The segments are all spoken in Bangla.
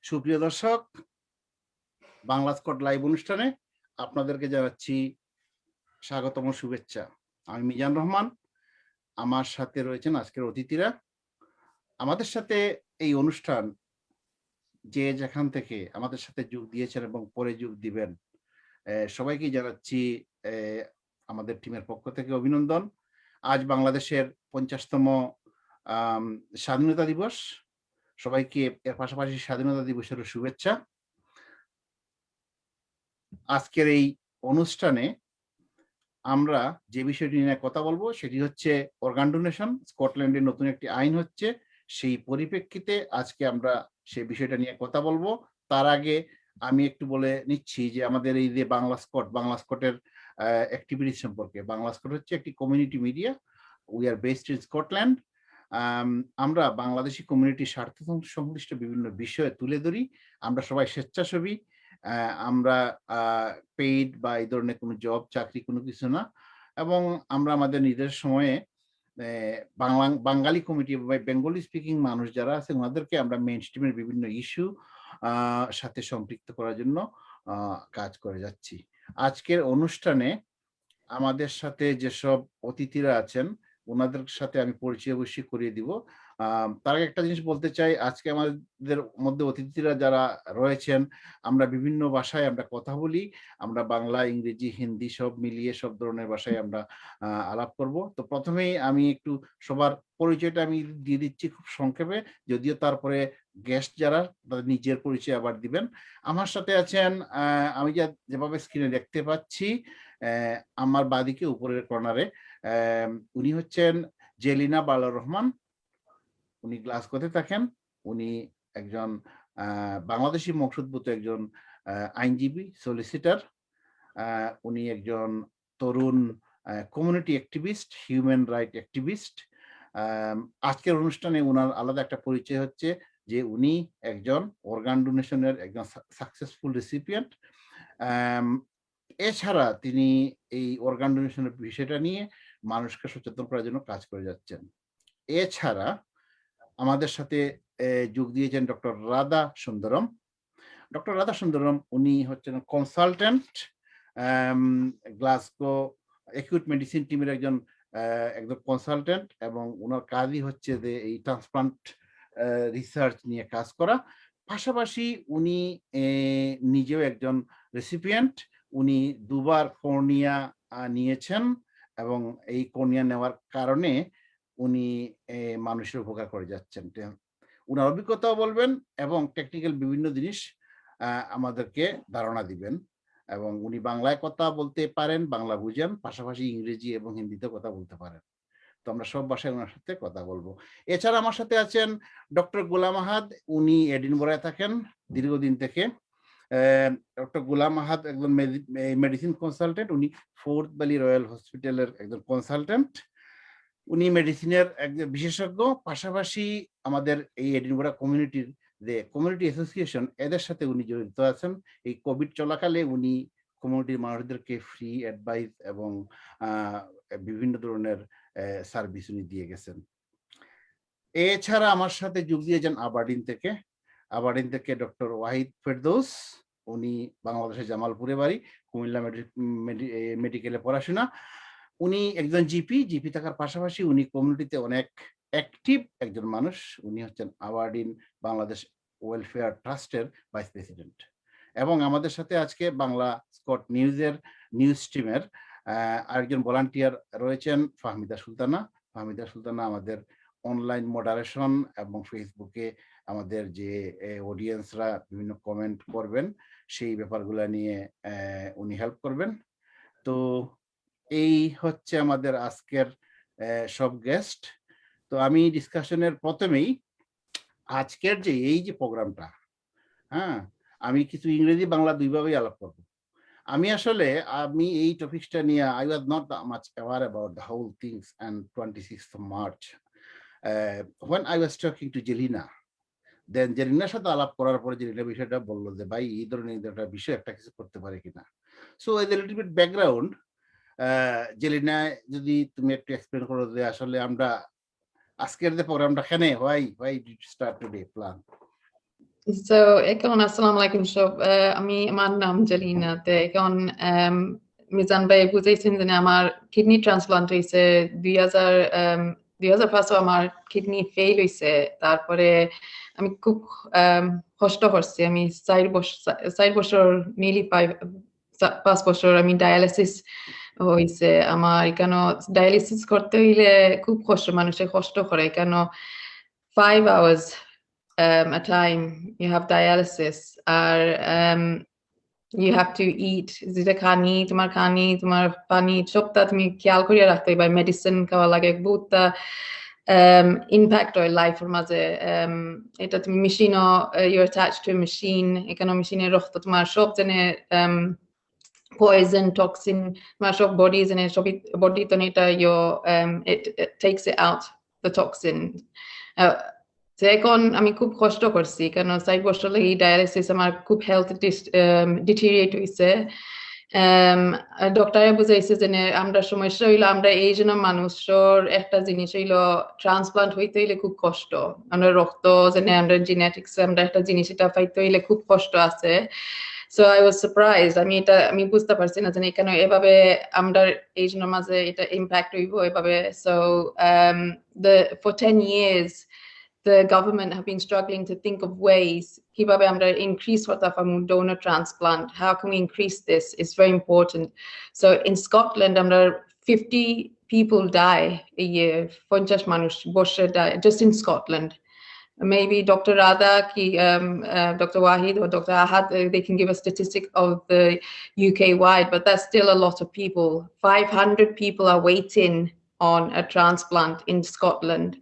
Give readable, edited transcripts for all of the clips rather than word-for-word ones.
সুপ্রিয় দর্শক, বাংলা স্কট লাইভ অনুষ্ঠানে আপনাদেরকে জানাচ্ছি স্বাগতম শুভেচ্ছা। আমি মিজান রহমান। আমার সাথে রয়েছেন আজকের অতিথিরা। আমাদের সাথে এই অনুষ্ঠান যে যেখান থেকে আমাদের সাথে যোগ দিয়েছেন এবং পরে যোগ দিবেন, সবাইকেই জানাচ্ছি এ আমাদের টিমের পক্ষ থেকে অভিনন্দন। আজ বাংলাদেশের ৫০তম আম স্বাধীনতা দিবস। সবাইকে এর পাশাপাশি স্বাধীনতা দিবসেরও শুভেচ্ছা। আজকের এই অনুষ্ঠানে আমরা যে বিষয়টি নিয়ে কথা বলবো সেটি হচ্ছে অর্গান ডোনেশন। স্কটল্যান্ডের নতুন একটি আইন হচ্ছে। সেই পরিপ্রেক্ষিতে আজকে আমরা সেই বিষয়টা নিয়ে কথা বলবো। তার আগে আমি একটু বলে নিচ্ছি যে আমাদের এই যে বাংলা স্কটের অ্যাক্টিভিটিস সম্পর্কে। বাংলা স্কট হচ্ছে একটি community media. We are based in Scotland. আম আমরা বাংলাদেশী কমিউনিটির স্বার্থ সংশ্লিষ্ট বিভিন্ন বিষয় তুলে ধরি। আমরা সবাই স্বেচ্ছাসেবী। আমরা আ পেইড বা এই ধরনের কোনো জব, চাকরি কোনো কিছু না। এবং আমরা আমাদের নিজের সময়ে বাঙালি কমিউনিটি বা বেঙ্গলি স্পিকিং মানুষ যারা আছে উনাদেরকে আমরা মেইনস্ট্রিম এর বিভিন্ন ইস্যু আ সাথে সম্পৃক্ত করার জন্য আ কাজ করে যাচ্ছি। আজকের অনুষ্ঠানে আমাদের সাথে যেসব অতিথিরা আছেন, উনাদের সাথে আমি পরিচয় অবশ্যই করিয়ে দিব। তার আগে একটা জিনিস বলতে চাই, আজকে আমাদের মধ্যে অতিথিরা যারা রয়েছেন, আমরা বিভিন্ন ভাষায় আমরা কথা বলি। আমরা বাংলা, ইংরেজি, হিন্দি সব মিলিয়ে সব ধরনের ভাষায় আমরা আলাপ করব। তো ১ম এই আমি একটু সবার পরিচয়টা আমি দিয়ে দিচ্ছি খুব সংক্ষেপে। যদিও তারপরে গেস্ট যারা তাদের নিজের পরিচয় আবার দিবেন। আমার সাথে আছেন আমি যেভাবে স্ক্রিনে দেখতে পাচ্ছি আমার বাঁদিকে উপরের কর্নারে উনি হচ্ছেন জেলিনা বালার রহমান। উনি গ্লাসগোতে থাকেন। উনি একজন আ বাংলাদেশী বংশোদ্ভূত একজন আইনজীবী, সলিসিটর। আ উনি একজন তরুণ community activist, human right activist. আজকের অনুষ্ঠানে উনার আলাদা একটা পরিচয় হচ্ছে যে উনি একজন অর্গান ডোনেশনের একজন সাকসেসফুল রিসিপিয়েন্ট। আম এছাড়া তিনি এই অর্গান ডোনেশনের বিষয়টা নিয়ে মানুষকে সচেতন করার জন্য কাজ করে যাচ্ছেন। এছাড়া আমাদের সাথে যোগ দিয়েছেন ডক্টর রাধা সুন্দরম। ডক্টর রাধা সুন্দরম উনি হচ্ছেন কনসালট্যান্ট, আম গ্লাসগো একিউট মেডিসিন টিমের একজন কনসালট্যান্ট এবং উনার কাজই হচ্ছে যে এই ট্রান্সপ্লান্ট রিসার্চ নিয়ে কাজ করা। পাশাপাশি উনি এ নিজেও একজন রেসিপিয়েন্ট। উনি ২ বার কর্নিয়া নিয়েছেন এবং এই কর্নিয়া নেওয়ার কারণে উনি মানুষের উপকার করে যাচ্ছেন। উনার অভিজ্ঞতাও বলবেন এবং টেকনিক্যাল বিভিন্ন জিনিস আমাদেরকে ধারণা দিবেন। এবং উনি বাংলায় কথা বলতে পারেন, বাংলা বুঝেন, পাশাপাশি ইংরেজি এবং হিন্দিতেও কথা বলতে পারেন। তো আমরা সব ভাষায় উনার সাথে কথা বলব। এছাড়া আমার সাথে আছেন ডক্টর গোলাম আহাদ। উনি এডিনবরায় থাকেন দীর্ঘদিন থেকে। ডক্টর গোলাম আহাদ একজন মেডিসিন কনসালটেন্ট। উনি ফোর্থ ভ্যালি রয়্যাল হসপিটালের একজন কনসালটেন্ট। উনি মেডিসিনের একজন বিশেষজ্ঞ। পাশাপাশি আমাদের এই এডিনবরা কমিউনিটির যে কমিউনিটি অ্যাসোসিয়েশন এদের সাথে উনি জড়িত আছেন। এই কোভিড চলাকালে উনি কমিউনিটির মানুষদেরকে ফ্রি অ্যাডভাইস এবং আ বিভিন্ন ধরনের সার্ভিস উনি দিয়ে গেছেন। এছাড়া আমার সাথে যোগ দিয়েছেন আবারডীন থেকে ডক্টর ওয়াহিদ ফেরদৌস। উনি বাংলাদেশের জামালপুরে বাড়ি, কুমিল্লা মেডিকেলে পড়াশোনা। উনি একজন জিপি থাকার পাশাপাশি উনি কমিউনিটিতে অনেক অ্যাক্টিভ একজন মানুষ। উনি হচ্ছেন আবারডীন বাংলাদেশ ওয়েলফেয়ার ট্রাস্টের ভাইস প্রেসিডেন্ট। এবং আমাদের সাথে আজকে বাংলা স্কট নিউজের নিউজ টিমের আরেকজন ভলান্টিয়ার রয়েছেন ফাহমিদা সুলতানা। ফাহমিদা সুলতানা আমাদের অনলাইন মডারেশন এবং ফেসবুকে আমাদের যে অডিয়েন্সরা বিভিন্ন কমেন্ট করবেন সেই ব্যাপারগুলা নিয়ে উনি হেল্প করবেন। তো এই হচ্ছে আমাদের আজকের সব গেস্ট। তো আমি ডিসকাশনের ১ম এই আজকের এই যে প্রোগ্রামটা, হ্যাঁ? আমি কিছু ইংরেজি বাংলা ২ ভাবেই আলাপ করব। আমি এই টপিকসটা নিয়ে I was not that much aware about the whole things and 26th of March. When I was talking to Jelena, then জেরিনার সাথে আলাপ করার পরে জেরিনা বিষয়টা বলল যে, "ভাই এই ধরনের একটা বিষয় একটা কিছু করতে পারি কিনা?" So as a little bit background, Zelina যদি তুমি একটু এক্সপ্লেইন করো যে আসলে আমরা আজকের যে প্রোগ্রামটা why did you start today plan? So এখন আসসালামু আলাইকুম সব আমি আমার নাম জালিনা তে এখন মিজান ভাই বুঝাইছেন যে আমার কিডনি ট্রান্সপ্লান্ট হয়েছে 2005 আমার কিডনি ফেল হয়েছে তারপরে আমি খুব কষ্ট করছি আমি 4 বছর নিলি 5 বছর আমি ডায়ালিসিস হয়েছে আমার এখানে ডায়ালিসিস করতে হইলে খুব কষ্ট মানুষের কষ্ট করে কেন 5 hours a time you have dialysis or you have to eat যেটা তোমার পানি সবটা তুমি খেয়াল করিয়া রাখতে হবে মেডিসিন খাওয়া লাগে বহুতটা ইম্প্যাক্ট হয় লাইফের মাঝে এটা তুমি মেশিনও you're attached to a machine এখানে মেশিনের রক্ত তোমার সব জেনে poison toxin তোমার সব বডি জেনে সবই বডি তো এটা it takes it out the toxin তো এখন আমি খুব কষ্ট করছি কেন 4 বছর লাগে ডায়ালিসিস আমার খুব হেলথ ডিটেরিয়েট হয়েছে ডক্টরে বুঝাইছে যে আমরা সমস্যা হইলো আমরা এই জন্য মানুষের একটা জিনিস হইলো ট্রান্সপ্লান্ট হইতে হইলে খুব কষ্ট আমরা রক্ত যেনে আমরা জেনেটিক্স আমরা একটা জিনিস এটা পাইতে হইলে খুব কষ্ট আছে So I was surprised. আমি বুঝতে পারছি না যে এখানে এভাবে আমরা এই জন্য মাঝে এটা ইম্প্যাক্ট হইব এভাবে so for 10 years the government have been struggling to think of ways কিভাবে আমরা increase হতে পারবো donor transplant how can we increase this it's very important so in Scotland আমরা 50 people die a year 50 মানুষ বসে die just in Scotland maybe Dr. Radha Dr. Wahid or Dr. Ahad they can give a statistic of the UK wide but that's still a lot of people 500 people are waiting on a transplant in Scotland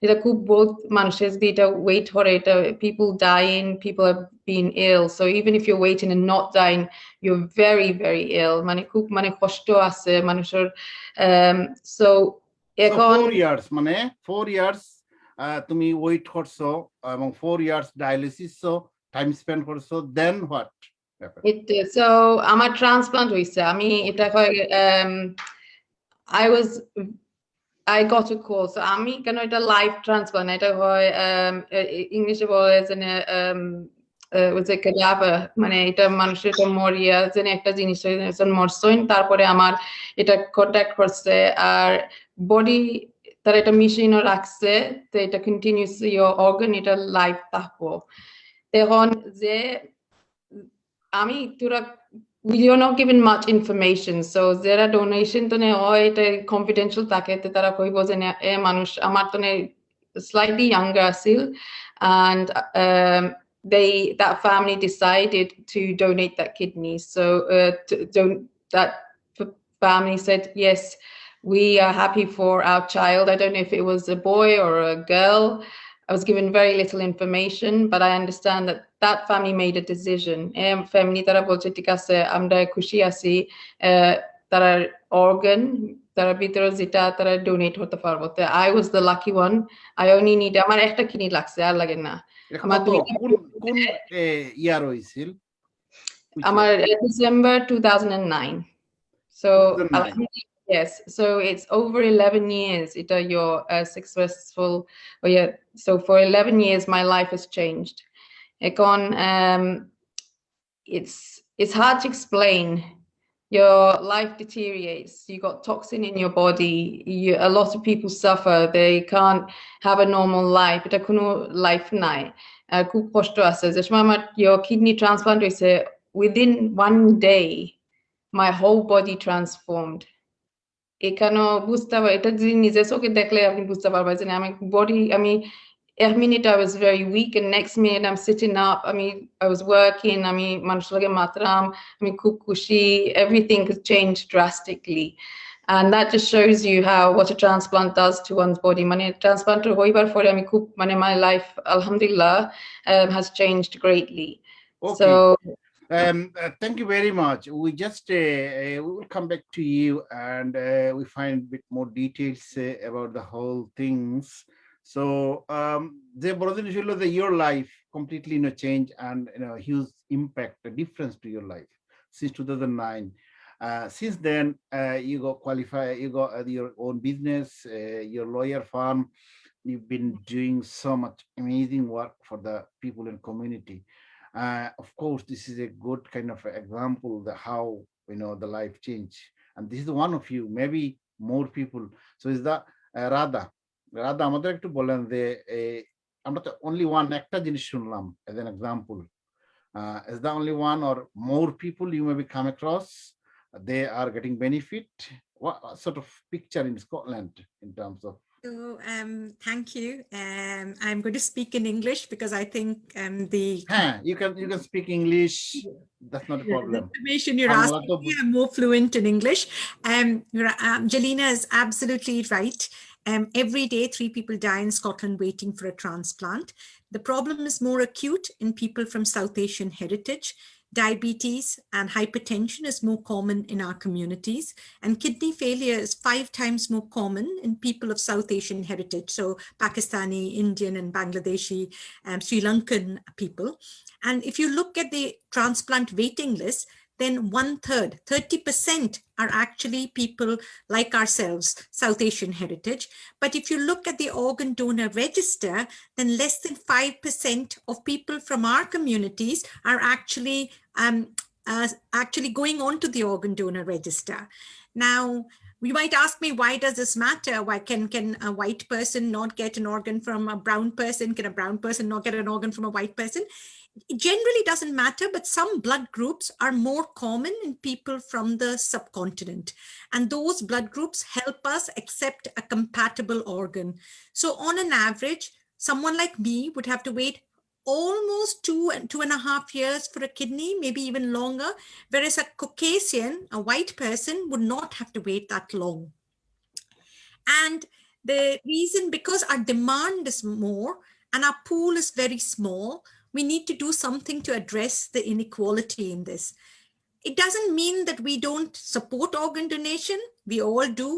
এটা খুব বহুত মানুষের যদি এটা ওয়েট করে এটা people dying people are being ill so even if you're waiting and not dying you're very very ill মানে খুব মানে কষ্ট আছে মানুষের so এখন 4 years মানে 4 years তুমি ওয়েট করছো এবং 4 years ডায়ালিসিস টাইম স্পেন্ড করছো দেন হোয়াট so আমার ট্রান্সপ্লান্ট হইছে আমি এটা হয় I got a call so আমি কেন এটা লাইভ ট্রান্সপ্লান্ট এটা হয় ইংলিশে বলে যে ক্যাডাভার মানে এটা মানুষের মরিয়া যে একটা জিনিস মরসইন তারপরে আমার এটা কন্ট্যাক্ট করছে আর বডি তারা এটা মেশিনও রাখছে তো এটা কন্টিনিউস অর্গান এটা লাইভ থাকবো এখন যে আমি তোরা you're not given much information so যারা ডোনেশন তো হয় এটা confidential থাকে তো তারা কইব যে মানুষ আমার তো slightly younger আছিল and that family decided to donate that kidney so that family said yes we are happy for our child I don't know if it was a boy or a girl I was given very little information, but I understand that that family made a decision. Family tara bolche ঠিক আছে আমরা খুশি আছি তারা organ তারা ভিতরে যেটা তারা donate হতে পারবো তো I was the lucky one I only need আমার একটা কিডনি লাগছে আর লাগে না আমার কোন ইয়ার হইছিল আমার December 2009 so yes so it's over 11 years ita your successful so for 11 years my life has changed ekon it's hard to explain your life deteriorates you got toxin in your body a lot of people suffer they can't have a normal life এটা কোনো লাইফ নাই খুব কষ্ট আছে যে সময় আমার your kidney transplant হইছে within 1 day my whole body transformed এখানে বুঝতে পারি এটা যদি নিজের চোখে দেখলে আপনি বুঝতে পারবেন যে আমি বডি আমি এক minute I was very weak and next minute I'm sitting up I was working আমি মানুষের লগে মাতরাম আমি খুব খুশি everything has changed drastically and that just shows you how what a transplant does to one's body মানে ট্রান্সপ্লান্ট হইবার পরে আমি খুব মানে my life alhamdulillah has changed greatly okay. So thank you very much. We just we will come back to you and we find a bit more details about the whole things. So the brother your life completely change and huge impact, a difference to your life since 2009. Since then, you got qualified, you got your own business, your lawyer firm, you've been doing so much amazing work for the people in community. Of course, this is a good kind of example that how the life change, and this is one of you, maybe more people. So is that Radha Radha আমাদের একটু বলেন যে আমরা তো only one একটা জিনিস শুনলাম as an example. Is the only one or more people you maybe come across they are getting benefit? What sort of picture in Scotland in terms of? So, thank you. I'm going to speak in English because I think You can speak English. That's not a the problem. information you're asking me, I'm more fluent in English. Jelena is absolutely right. Every day, 3 people die in Scotland waiting for a transplant. The problem is more acute in people from South Asian heritage. Diabetes and hypertension is more common in our communities, and kidney failure is 5 times more common in people of South Asian heritage, so Pakistani, Indian, and Bangladeshi, Sri Lankan people. And if you look at the transplant waiting list, then 1/3, 30% are actually people like ourselves, South Asian heritage. But if you look at the organ donor register, then less than 5% of people from our communities are actually going on to the organ donor register. Now, you might ask me, why does this matter? Why can a white person not get an organ from a brown person? Can a brown person not get an organ from a white person? It generally doesn't matter, but some blood groups are more common in people from the subcontinent. And those blood groups help us accept a compatible organ. So on an average, someone like me would have to wait almost 2.5 years for a kidney, maybe even longer, whereas a Caucasian, a white person, would not have to wait that long. And the reason, because our demand is more and our pool is very small, we need to do something to address the inequality in this. It doesn't mean that we don't support organ donation. We all do.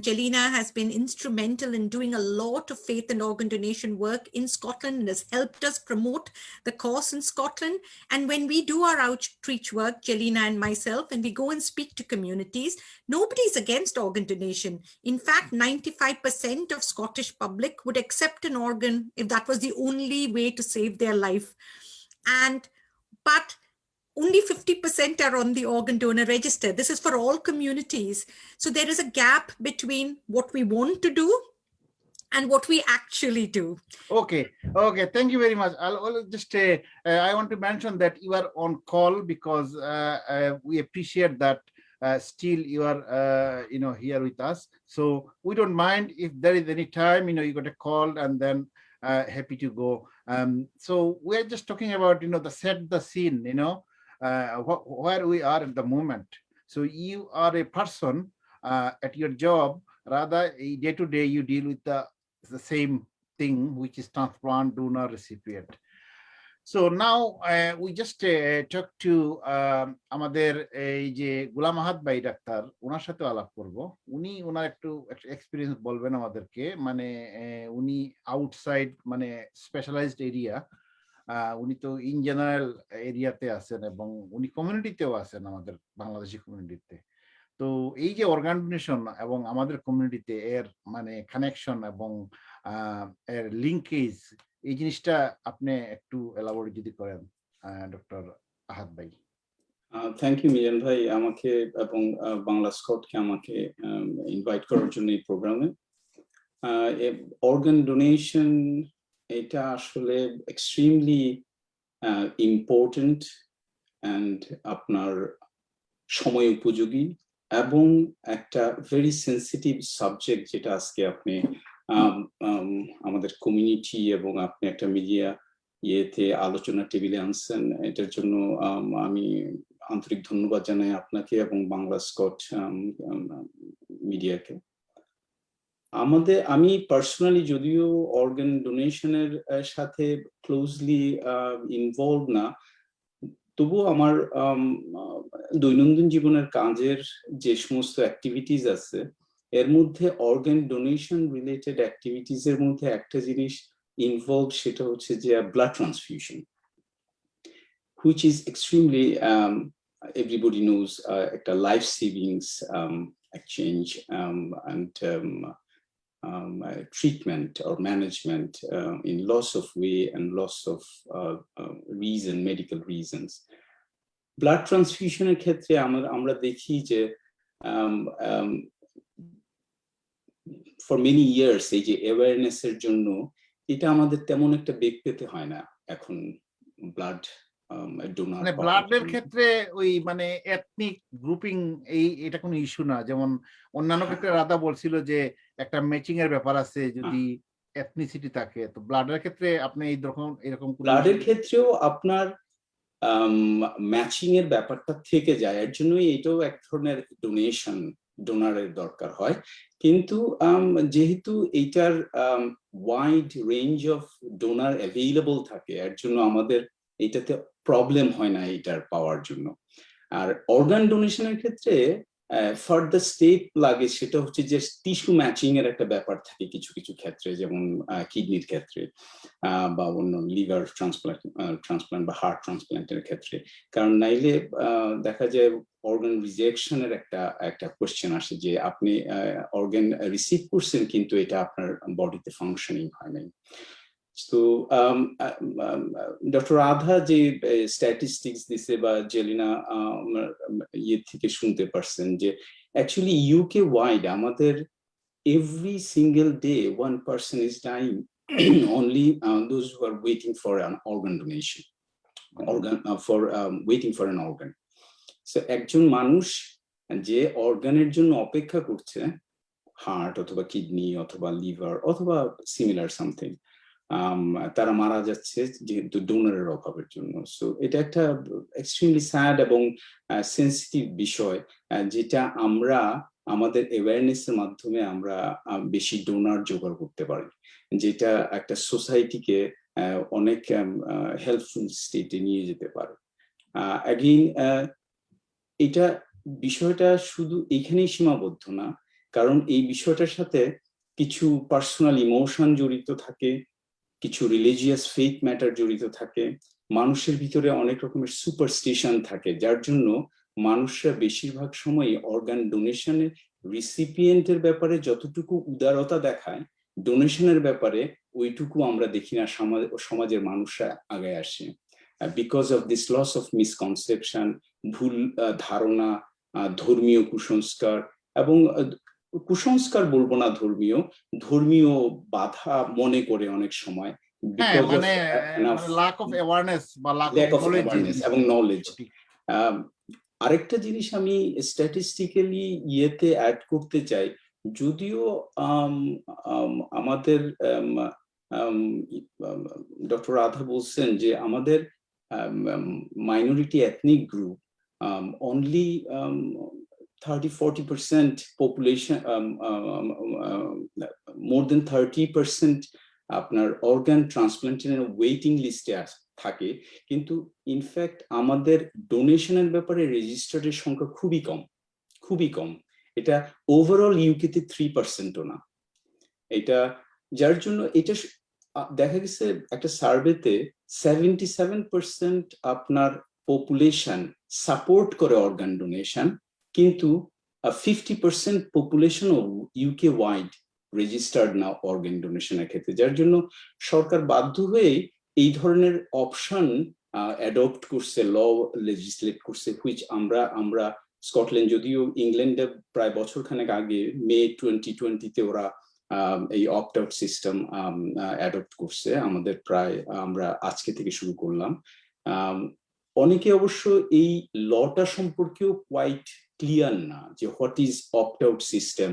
Jelena has been instrumental in doing a lot of faith and organ donation work in Scotland and has helped us promote the cause in Scotland. And when we do our outreach work, Jelena and myself, and we go and speak to communities, nobody's against organ donation. In fact, 95% of Scottish public would accept an organ if that was the only way to save their life. But only 50% are on the organ donor register. This is for all communities. So there is a gap between what we want to do and what we actually do. Okay, thank you very much. I'll just I want to mention that you are on call because we appreciate that still you are here with us. So we don't mind if there is any time you got a call and then happy to go. So we're just talking about the set the scene, where we are at the moment. So you are a person at your job, rather day to day you deal with the same thing, which is transplant donor recipient. So now we just talk to আমাদের এই যে গোলাম আহাদ ভাই ডাক্তার, ওনার সাথে আলাপ করব। উনি ওনার একটু এক্সপেরিয়েন্স বলবেন আমাদেরকে, মানে উনি আউটসাইড মানে স্পেশালাইজড এরিয়া, উনি তো ইন জেনারেল এরিয়াতে আছেন এবং উনি কমিউনিটিতেও আছেন, আমাদের বাংলাদেশি কমিউনিটিতে। তো এই যে অর্গান ডোনেশন এবং আমাদের কমিউনিটিতে এর মানে কানেকশন এবং এর লিঙ্কেজ, এই জিনিসটা আপনি একটু এলাবোরেট যদি করেন ডক্টর আহাদ ভাই। থ্যাংক ইউ মিজান ভাই, আমাকে এবং বাংলা স্কটকে আমাকে ইনভাইট করার জন্য এই প্রোগ্রামে। অর্গান ডোনেশন এটা আসলে এক্সট্রিমলি ইম্পর্টেন্ট অ্যান্ড আপনার সময় উপযোগী এবং একটা ভেরি সেন্সিটিভ সাবজেক্ট, যেটা আজকে আপনি আমাদের কমিউনিটি এবং আপনি একটা মিডিয়া ইয়েতে আলোচনা টেবিলে আনছেন। এটার জন্য আমি আন্তরিক ধন্যবাদ জানাই আপনাকে এবং বাংলা স্কট মিডিয়াকে। আমি পার্সোনালি যদিও অর্গান ডোনেশনের সাথে ক্লোজলি ইনভলভ না, তবুও আমার দৈনন্দিন জীবনের কাজের যে সমস্ত অ্যাক্টিভিটিস আছে এর মধ্যে অর্গান ডোনেশন রিলেটেড অ্যাক্টিভিটিস এর মধ্যে একটা জিনিস ইনভলভ, সেটা হচ্ছে যে blood transfusion, which is extremely everybody knows একটা life savings exchange, and treatment or management in loss of weight and loss of medical reasons. Blood ট্রান্সফিউশনের ক্ষেত্রে আমরা দেখি যে ফর মেনি ইয়ার্স এই যে অ্যাওয়ারনেস এর জন্য এটা আমাদের তেমন একটা বেগ পেতে হয় না এখন ব্লাড ডোনার। মানে ব্লাডের ক্ষেত্রে ওই মানে এথনিক গ্রুপিং এটা কোনো ইস্যু না, যেমন অন্যান্য ক্ষেত্রে রাধা বলছিল যে একটা ম্যাচিং এর ব্যাপার আছে যদি এথনিসিটি থাকে, তো ব্লাডের ক্ষেত্রে আপনি এরকম ব্লাডের ক্ষেত্রেও আপনার ম্যাচিং এর ব্যাপারটা থেকে যায়, এর জন্যই এটাও এক ধরনের ডোনারের দরকার হয়। কিন্তু যেহেতু এইটার wide range of donor available থাকে, এর জন্য আমাদের এটাতে প্রবলেম হয় না এটার পাওয়ার জন্য। আর অর্গান ডোনেশনের ক্ষেত্রে ফার্দার স্টেপ লাগে, সেটা হচ্ছে যে টিস্যু ম্যাচিং এর একটা ব্যাপার থাকে কিছু কিছু ক্ষেত্রে, যেমন কিডনির ক্ষেত্রে বা অন্য লিভার ট্রান্সপ্লান্ট বা হার্ট ট্রান্সপ্লান্টের ক্ষেত্রে। কারণ নাইলে দেখা যায় অর্গান রিজেকশনের একটা কোয়েশ্চেন আসে যে আপনি অর্গান রিসিভ করছেন কিন্তু এটা আপনার বডিতে ফাংশনিং হয় নাই। তো ডক্টর রাধা যে স্ট্যাটিস্টিক্স দিছে বা জেলিনা ইয়ে থেকে শুনতে পারছেন যে অ্যাকচুয়ালি ইউকে ওয়াইড আমাদের every single day one person is dying only those who are waiting for an organ donation, waiting for an organ. So একজন মানুষ যে অর্গানের জন্য অপেক্ষা করছে, হার্ট অথবা কিডনি অথবা লিভার অথবা সিমিলার সামথিং, তারা মারা যাচ্ছে যেহেতু ডোনারের অভাবের জন্য। সো এটা একটা এক্সট্রিমলি স্যাড এবং সেন্সিটিভ বিষয়, যেটা আমরা আমাদের অ্যাওয়ারনেসের মাধ্যমে আমরা বেশি ডোনার জোগাড় করতে পারি, যেটা একটা সোসাইটিকে অনেক হেল্পফুল স্টেটে নিয়ে যেতে পারে। অ্যাগেইন এটা বিষয়টা শুধু এখানেই সীমাবদ্ধ না, কারণ এই বিষয়টার সাথে কিছু পার্সোনাল ইমোশন জড়িত থাকে, কিছু রিলিজিয়াস ফেথ ম্যাটার জড়িত থাকে, মানুষের ভিতরে অনেক রকমের সুপারস্টিশন থাকে, যার জন্য মানুষরা বেশিরভাগ সময় অর্গান ডোনেশনের রিসিপিয়েন্টের ব্যাপারে যতটুকু উদারতা দেখায়, ডোনেশনের ব্যাপারে ওইটুকু আমরা দেখি না সমাজের মানুষরা আগে আসে। Because of this lots of misconception, ভুল ধারণা, ধর্মীয় কুসংস্কার, এবং কুসংস্কার বলবো না, ধর্মীয় বাধা মনে করে অনেক সময়, lack of awareness বা lack of knowledge এবং নলেজ। আরেকটা জিনিস আমি স্ট্যাটিস্টিক্যালি ইয়েতে অ্যাড করতে চাই, যদিও আমাদের ডক্টর রাধা বলছেন যে আমাদের minority ethnic group only 30-40% population, more than 30% আপনার অর্গান ট্রান্সপ্লান্টেশনের ওয়েটিং লিস্টে থাকে, কিন্তু ইনফ্যাক্ট আমাদের ডোনেশনের ব্যাপারে রেজিস্টার্ডের সংখ্যা খুবই কম। এটা ওভারঅল ইউকেতে 3%ও না। এটা যার জন্য এটা দেখা গেছে একটা সার্ভেতে 77% আপনার পপুলেশন সাপোর্ট করে অর্গান ডোনেশন, কিন্তু 50% পপুলেশন ও ইউকে ওয়াইড রেজিস্টার্ড না অর্গান ডোনেশনের ক্ষেত্রে, যার জন্য সরকার বাধ্য হয়ে এই ধরনের অপশন অ্যাডপ্ট করছে, ল লেজিসলেট করছে, হুইচ আমরা স্কটল্যান্ড, যদিও ইংল্যান্ডে প্রায় বছরখানেক আগে মে 2020-তে ওরা এই অপ্ট আউট সিস্টেম অ্যাডপ্ট করছে, আমাদের প্রায় আমরা আজকে থেকে শুরু করলাম। অনেকে অবশ্য এই লটা সম্পর্কেও কোয়াইট ক্লিয়ার না যে what is opt out system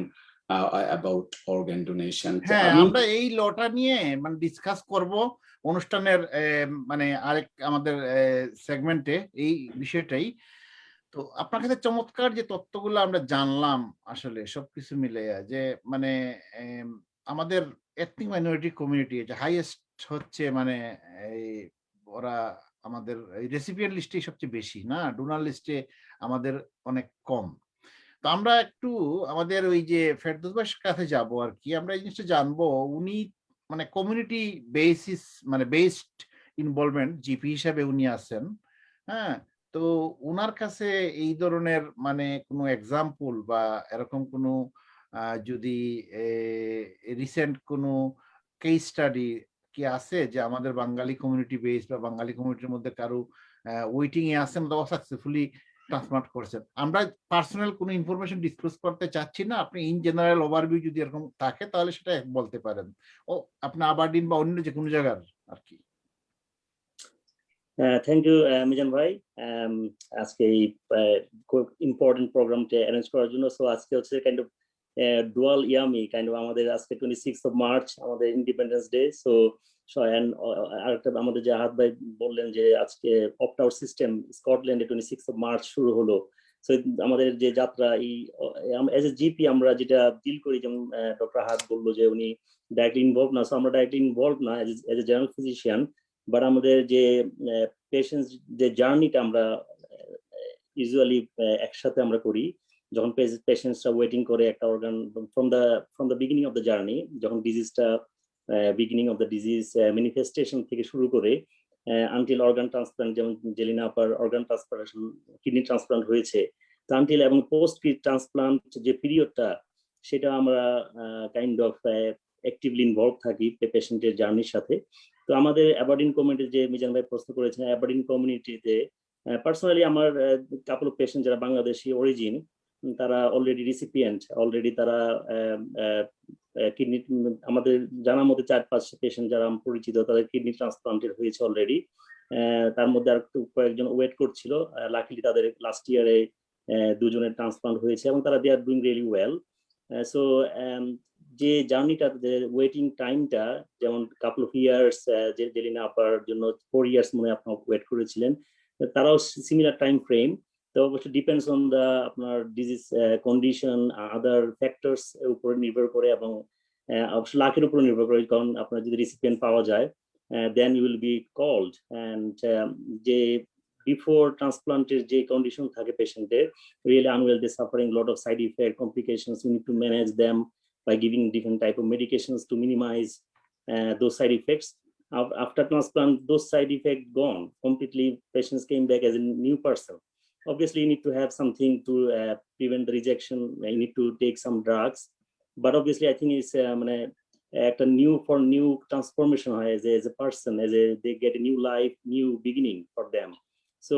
about organ donation. হ্যাঁ, আমরা এই লটা নিয়ে মানে ডিসকাস করব অনুষ্ঠানের মানে আরেক আমাদের সেগমেন্টে এই বিষয়টাই। তো আপনার কাছে চমৎকার যে তথ্যগুলো আমরা জানলাম আসলে সবকিছু মিলে, যে মানে আমাদের এথনিক মাইনরিটি কমিউনিটি যে হাইয়েস্ট হচ্ছে, মানে এই ওরা আমাদের রেসিপিয়েন্ট লিস্টে সবচেয়ে বেশি না, ডোনার লিস্টে আমাদের অনেক কম। তো আমরা একটু আমাদের ওই যে ফেরদৌস ভাইয়ের কাছে যাব আর কি, আমরা এই জিনিসটা জানবো। উনি মানে কমিউনিটি বেসিস মানে বেসড ইনভলভমেন্ট জিপি হিসাবে উনি আছেন, হ্যাঁ। তো উনার কাছে এই ধরনের মানে কোনো এক্সাম্পল বা এরকম কোনো যদি রিসেন্ট কোনো কেস স্টাডি কি আছে যে আমাদের বাঙালি কমিউনিটি বেস বা বাঙালি কমিউনিটির মধ্যে কারো ওয়েটিং এ আছেন অথবা সাকসেসফুলি ট্রান্সপ্লান্ট করেছেন? আমরা পার্সোনাল কোনো ইনফরমেশন ডিসক্লোজ করতে চাচ্ছি না। আপনি ইন জেনারেল ওভারভিউ যদি এরকম থাকে তাহলে সেটা বলতে পারেন। আপনি আবারডিন বা অন্য যে কোনো জায়গার আর কি। থ্যাংক ইউ মিজান ভাই, আজকে এই ইম্পর্টেন্ট প্রোগ্রামটা অ্যারেঞ্জ করার জন্য। সো আজকে হচ্ছে কাইন্ড অফ ডুয়াল ইয়ামি কাইন্ড অফ আমাদের আজকে 26th of March আমাদের ইন্ডিপেন্ডেন্স ডে। সো আরেকটা আমাদের যে আহাদ ভাই বললেন যে আজকে অপ্ট আউট সিস্টেম স্কটল্যান্ডে 26th of March শুরু হলো। সো আমাদের যে যাত্রা এই এজ এ জিপি আমরা যেটা ডিল করি, যেমন ডক্টর আহাদ বললো যে উনি ডাইরেক্টলি ইনভলভ না, সো আমরা ডাইরেক্টলি ইনভলভ না as a general physician, but আমাদের যে পেশেন্টস যে জার্নিটা আমরা ইউজুয়ালি একসাথে আমরা করি। যখন পেশেন্টসরা ওয়েটিং করে একটা organ from the beginning of the journey, যখন ডিজিজটা beginning of the disease manifestation থেকে শুরু করে আনটিল অর্গান ট্রান্সপ্লান্ট, যেমন জেলিনা আপার অর্গান ট্রান্সপ্লান্টেশন, কিডনি ট্রান্সপ্লান্ট হয়েছে, আনটিল এবং পোস্ট ট্রান্সপ্লান্ট যে পিরিয়ডটা, সেটা আমরা কাইন্ড অফ অ্যাক্টিভলি ইনভলভ থাকি পেশেন্টের জার্নির সাথে। তো আমাদের অ্যাবারডিন কমিউনিটি যে মিজান ভাই প্রশ্ন করেছেন, অ্যাবারডিন কমিউনিটিতে পার্সোনালি আমার কাপল অফ পেশেন্ট যারা বাংলাদেশি অরিজিন, তারা অলরেডি রিসিপিয়েন্ট, অলরেডি তারা কিডনি, আমাদের জানা মতে 4-5 পেশেন্ট যারা পরিচিত তাদের কিডনি ট্রান্সপ্লান্টেড হয়েছে অলরেডি। তার মধ্যে আর কয়েকজন ওয়েট করছিল, লাকিলি তাদের লাস্ট ইয়ারে 2 জনের ট্রান্সপ্লান্ট হয়েছে এবং তারা they are doing really well. So যে জার্নিটা, যে ওয়েটিং টাইমটা, যেমন কাপল অফ ইয়ার্স যে জেলিনা আপার জন্য 4 ইয়ার্স মনে আপনার ওয়েট করেছিলেন, তারাও সিমিলার টাইম ফ্রেম। তো অবশ্যই ডিপেন্ডস অন দা আপনার ডিজিজ কন্ডিশন, আদার ফ্যাক্টরস এর উপরে নির্ভর করে এবং অবশ্যই লাকের উপর নির্ভর করে, কারণ আপনার যদি রিসিপিয়েন্ট পাওয়া যায় then you will be called. And যে বিফোর ট্রান্সপ্লান্টের যে কন্ডিশন থাকে পেশেন্টের, really unwell, they suffering lot of side effect, complications, we need to manage them by giving different type of medications to minimize those side effects. After transplant, those side effects gone completely. Patients came back as a new person. Obviously, you need to have something to prevent the rejection. You need to take some drugs, but obviously, I think it's a new transformation as a person, they get a new life, new beginning for them. So,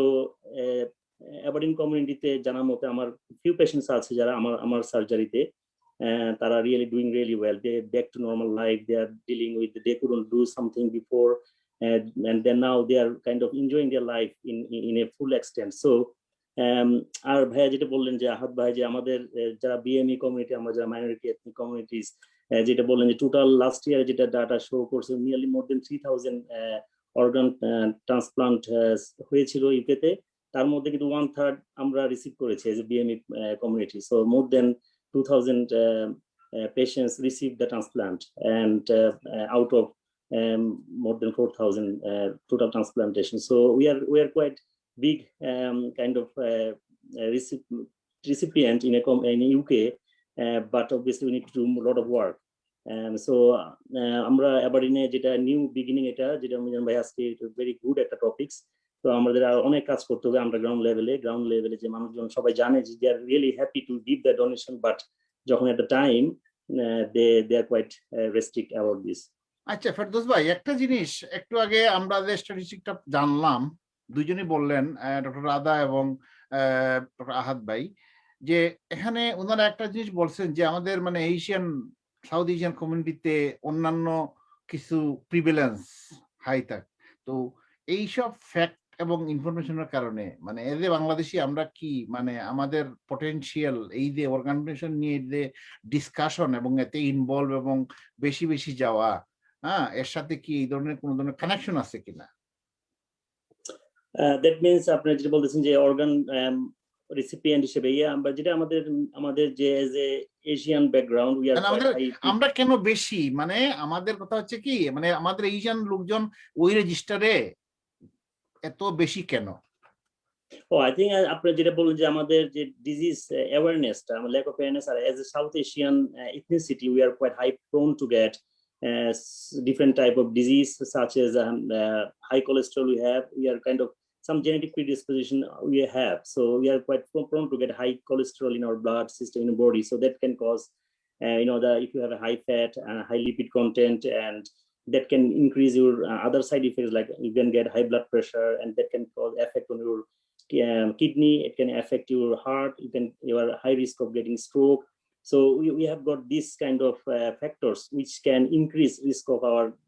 Aberdeen community te jana mote amar few patients আছে যারা আমার সার্জারিতে তারা really doing really well. They back to normal life. They are dealing with, they couldn't do something before, and then now they are kind of enjoying their life in a full extent. So আর ভাইয়া যেটা বললেন যে আহাদ ভাই, যে আমাদের যারা বিএমই কমিউনিটি, আমরা যারা মাইনরিটি এথনিক কমিউনিটিস, যেটা বললেন যে টোটাল লাস্ট ইয়ার যেটা ডাটা শো করছে, nearly more than 3000 organ transplant হয়েছিল ইউকেতে। তার মধ্যে কিন্তু 1/3 আমরা রিসিভ করেছি as a BME community. So more than 2000 patients received the transplant, and out of more than 4000 total transplantation. So we are quite big kind of recipient in UK, but obviously we need to do a lot of work. So আমরা অ্যাবারডিনে যেটা নিউ বিগিনিং, এটা যেটা মিজান ভাই আজকে ভেরি গুড একটা টপিকস। তো আমাদের অনেক কাজ করতে হবে আন্ডারগ্রাউন্ড লেভেলে, যে মানুষজন সবাই জানে যে they are really happy to give the donation, but যখন at the time they are quite restrict about this. আচ্ছা ফেরদৌস ভাই, একটা জিনিস একটু আগে আমরা যে স্ট্যাটিস্টিকটা জানলাম, দুইজনই বললেন, ডক্টর রাদা এবং ডক্টর আহাদ ভাই, যে এখানে ওনারা একটা জিনিস বলছেন যে আমাদের মানে সাউথ এশিয়ান কমিউনিটিতে অন্যান্য কিছু প্রিভিলেন্স হাই থাকে। তো এইসব ফ্যাক্ট এবং ইনফরমেশনের কারণে মানে এজ এ বাংলাদেশি আমরা কি মানে আমাদের পটেনশিয়াল এই যে অর্গানাইজেশন নিয়ে যে ডিসকাশন এবং এতে ইনভলভ এবং বেশি বেশি যাওয়া, এর সাথে কি এই ধরনের কোন ধরনের কানেকশন আছে কিনা? দ্যাট মিন্স আপনি যেটা বলতেছেন যে অর্গান রিসিপিয়েন্ট হিসেবে, আমরা যেটা আমাদের যে এজ এ এশিয়ান ব্যাকগ্রাউন্ড, আমরা কেন বেশি, মানে আমাদের কথা হচ্ছে কি, মানে আমাদের এশিয়ান লোকজন ওই রেজিস্টারে এত বেশি কেন? I think আপনি যেটা বললেন যে আমাদের যে ডিজিজ অ্যাওয়ারনেসটা, আমার ল্যাক অফ অ্যাওয়ারনেস, আর as a South Asian ethnicity we are quite high prone to get different type of disease such as high cholesterol we are kind of some genetic predisposition we have, so we are quite prone to get high cholesterol in our blood system, in the body, so that can cause if you have a high fat and high lipid content, and that can increase your other side effects, like you can get high blood pressure, and that can cause effect on your kidney. It can affect your heart. You are high risk of getting stroke. So we have got this kind of factors which can increase risk of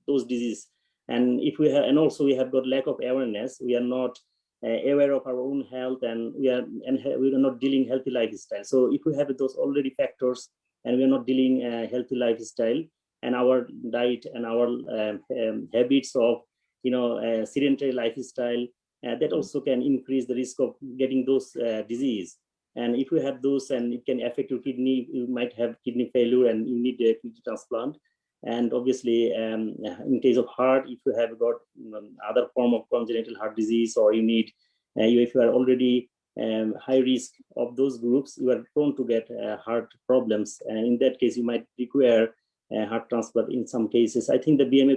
those disease. And if we have, and also we have got lack of awareness. We are not aware of our own health, and we are not dealing healthy lifestyle. So if we have those already factors, and we are not dealing healthy lifestyle, and our diet and our habits of sedentary lifestyle, that also can increase the risk of getting those disease. And if you have those, and it can affect your kidney, you might have kidney failure and you need a kidney transplant. And obviously, in case of heart, if you have got other form of congenital heart disease, or you need, if you are already high risk of those groups, you are prone to get heart problems. And in that case, you might require heart transplant in some cases. I think the BMA,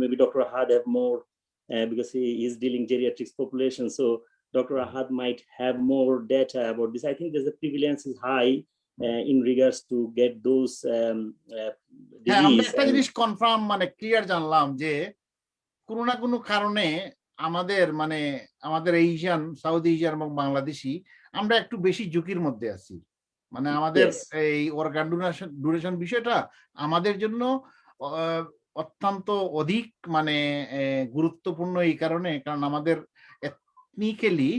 maybe Dr. Ahad have more, because he is dealing geriatrics population. So Dr. Ahad might have more data about this. I think there's a prevalence is high in regards to get those disease. একটা জিনিস কনফার্ম মানে ক্লিয়ার জানলাম যে কোনো না কোনো কারণে আমাদের এশিয়ান, সাউথ এশিয়ান এবং বাংলাদেশি আমরা একটু বেশি ঝুঁকির মধ্যে আছি। মানে আমাদের এই অর্গান ডোনেশন বিষয়টা আমাদের জন্য অত্যন্ত অধিক গুরুত্বপূর্ণ এই কারণে, কারণ আমাদের এথনিক্যালি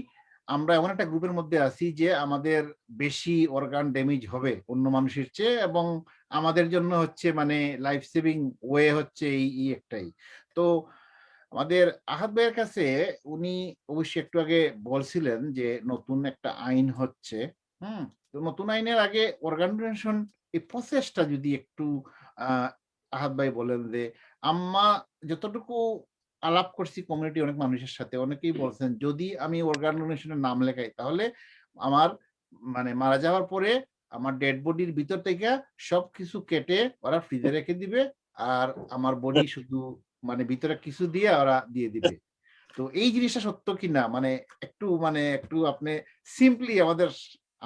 আমরা এমন একটা গ্রুপের মধ্যে আছি যে আমাদের বেশি অর্গান ড্যামেজ হবে অন্য মানুষের চেয়ে, এবং আমাদের জন্য হচ্ছে লাইফ সেভিং ওয়ে হচ্ছে এই একটাই। তো আমাদের আহাদ ভাইয়ের কাছে উনি অবশ্যই একটু আগে বলছিলেন যে নতুন একটা আইন হচ্ছে। তো নতুন আইনের আগে অর্গান ডোনেশন এই প্রসেসটা যদি একটু আহাদ ভাই বলেন। যে আমরা যতটুকু আলাপ করছি কমিউনিটি অনেক মানুষের সাথে, অনেকেই বলছেন যদি আমি অর্গান ডোনেশনের নাম লেখাই তাহলে আমার মারা যাওয়ার পরে আমার ডেড বডির ভিতর থেকে সবকিছু কেটে ওরা ফ্রিজে রেখে দিবে, আর আমার বডি শুধু ভিতরে কিছু দিয়ে ওরা দিয়ে দিবে। তো এই জিনিসটা সত্য কিনা একটু আপনি সিম্পলি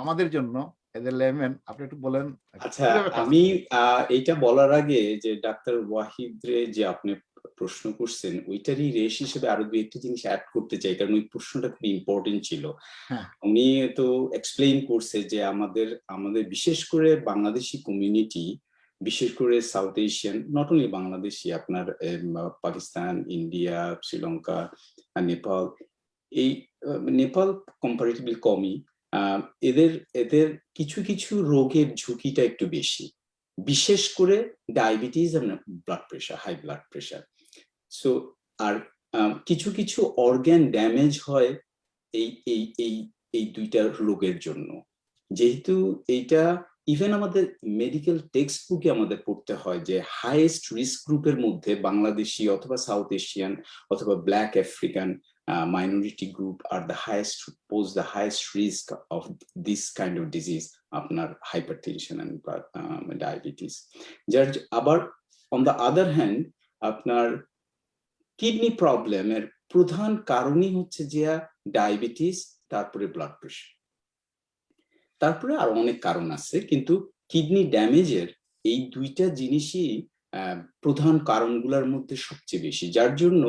আমাদের জন্য এদের লেমন আপনি একটু বলেন। আচ্ছা, আমি এইটা বলার আগে যে ডাক্তার ওয়াহিদ রে যে আপনি প্রশ্ন করছেন ওইটারই রেশ হিসেবে আরো দুই একটা জিনিস অ্যাড করতে চাই, কারণ ওই প্রশ্নটা খুব ইম্পর্টেন্ট ছিল। উনি তো এক্সপ্লেইন করছে যে আমাদের বিশেষ করে বাংলাদেশি কমিউনিটি, বিশেষ করে south Asian, not only Bangladeshi, আপনার পাকিস্তান, ইন্ডিয়া, শ্রীলঙ্কা, নেপাল, এই নেপাল কম্পারেটিভলি কমই, এদের কিছু কিছু রোগের ঝুঁকিটা একটু বেশি, বিশেষ করে ডায়াবেটিস আর blood pressure, high blood pressure. So আর কিছু কিছু অর্গান ড্যামেজ হয় এই দুইটা রোগের জন্য। যেহেতু এইটা ইভেন আমাদের মেডিকেল টেক্সট বুকে আমাদের পড়তে হয় যে হাইয়েস্ট রিস্ক গ্রুপের মধ্যে বাংলাদেশি অথবা সাউথ এশিয়ান অথবা black African minority group are pose the highest risk of this kind of disease, আপনার hypertension and diabetes. যার আবার on the other hand আপনার কিডনি প্রবলেমের প্রধান কারণই হচ্ছে যে ডায়াবেটিস, তারপরে ব্লাড প্রেশার, তারপরে আরো অনেক কারণ আছে, কিন্তু কিডনি ড্যামেজের এই দুইটা জিনিসই প্রধান কারণগুলোর মধ্যে সবচেয়ে বেশি, যার জন্য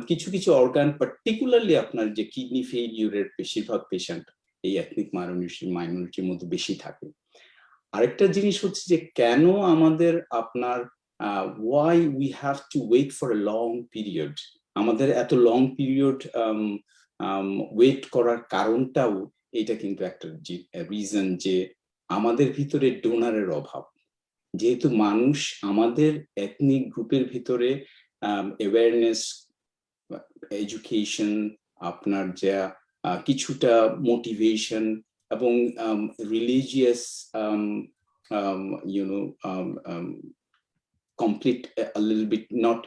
কিছু কিছু অর্গান পার্টিকুলারলি আপনার যে কিডনি ফেইলিউরের বেশিরভাগ পেশেন্ট এই এথনিক মাইনরিটির মধ্যে বেশি থাকে। আরেকটা জিনিস হচ্ছে যে কেন আমাদের আপনার why we have to wait for a long period, আমাদের এত লং পিরিয়ড ওয়েট করার কারণটাও এটা কিন্তু একটা রিজন যে আমাদের ভিতরে ডোনারের অভাব। যেহেতু মানুষ আমাদের এথনিক গ্রুপের ভিতরে অ্যাওয়ারনেস, এডুকেশন, আপনার যা কিছুটা মোটিভেশন এবং religious complete a little bit not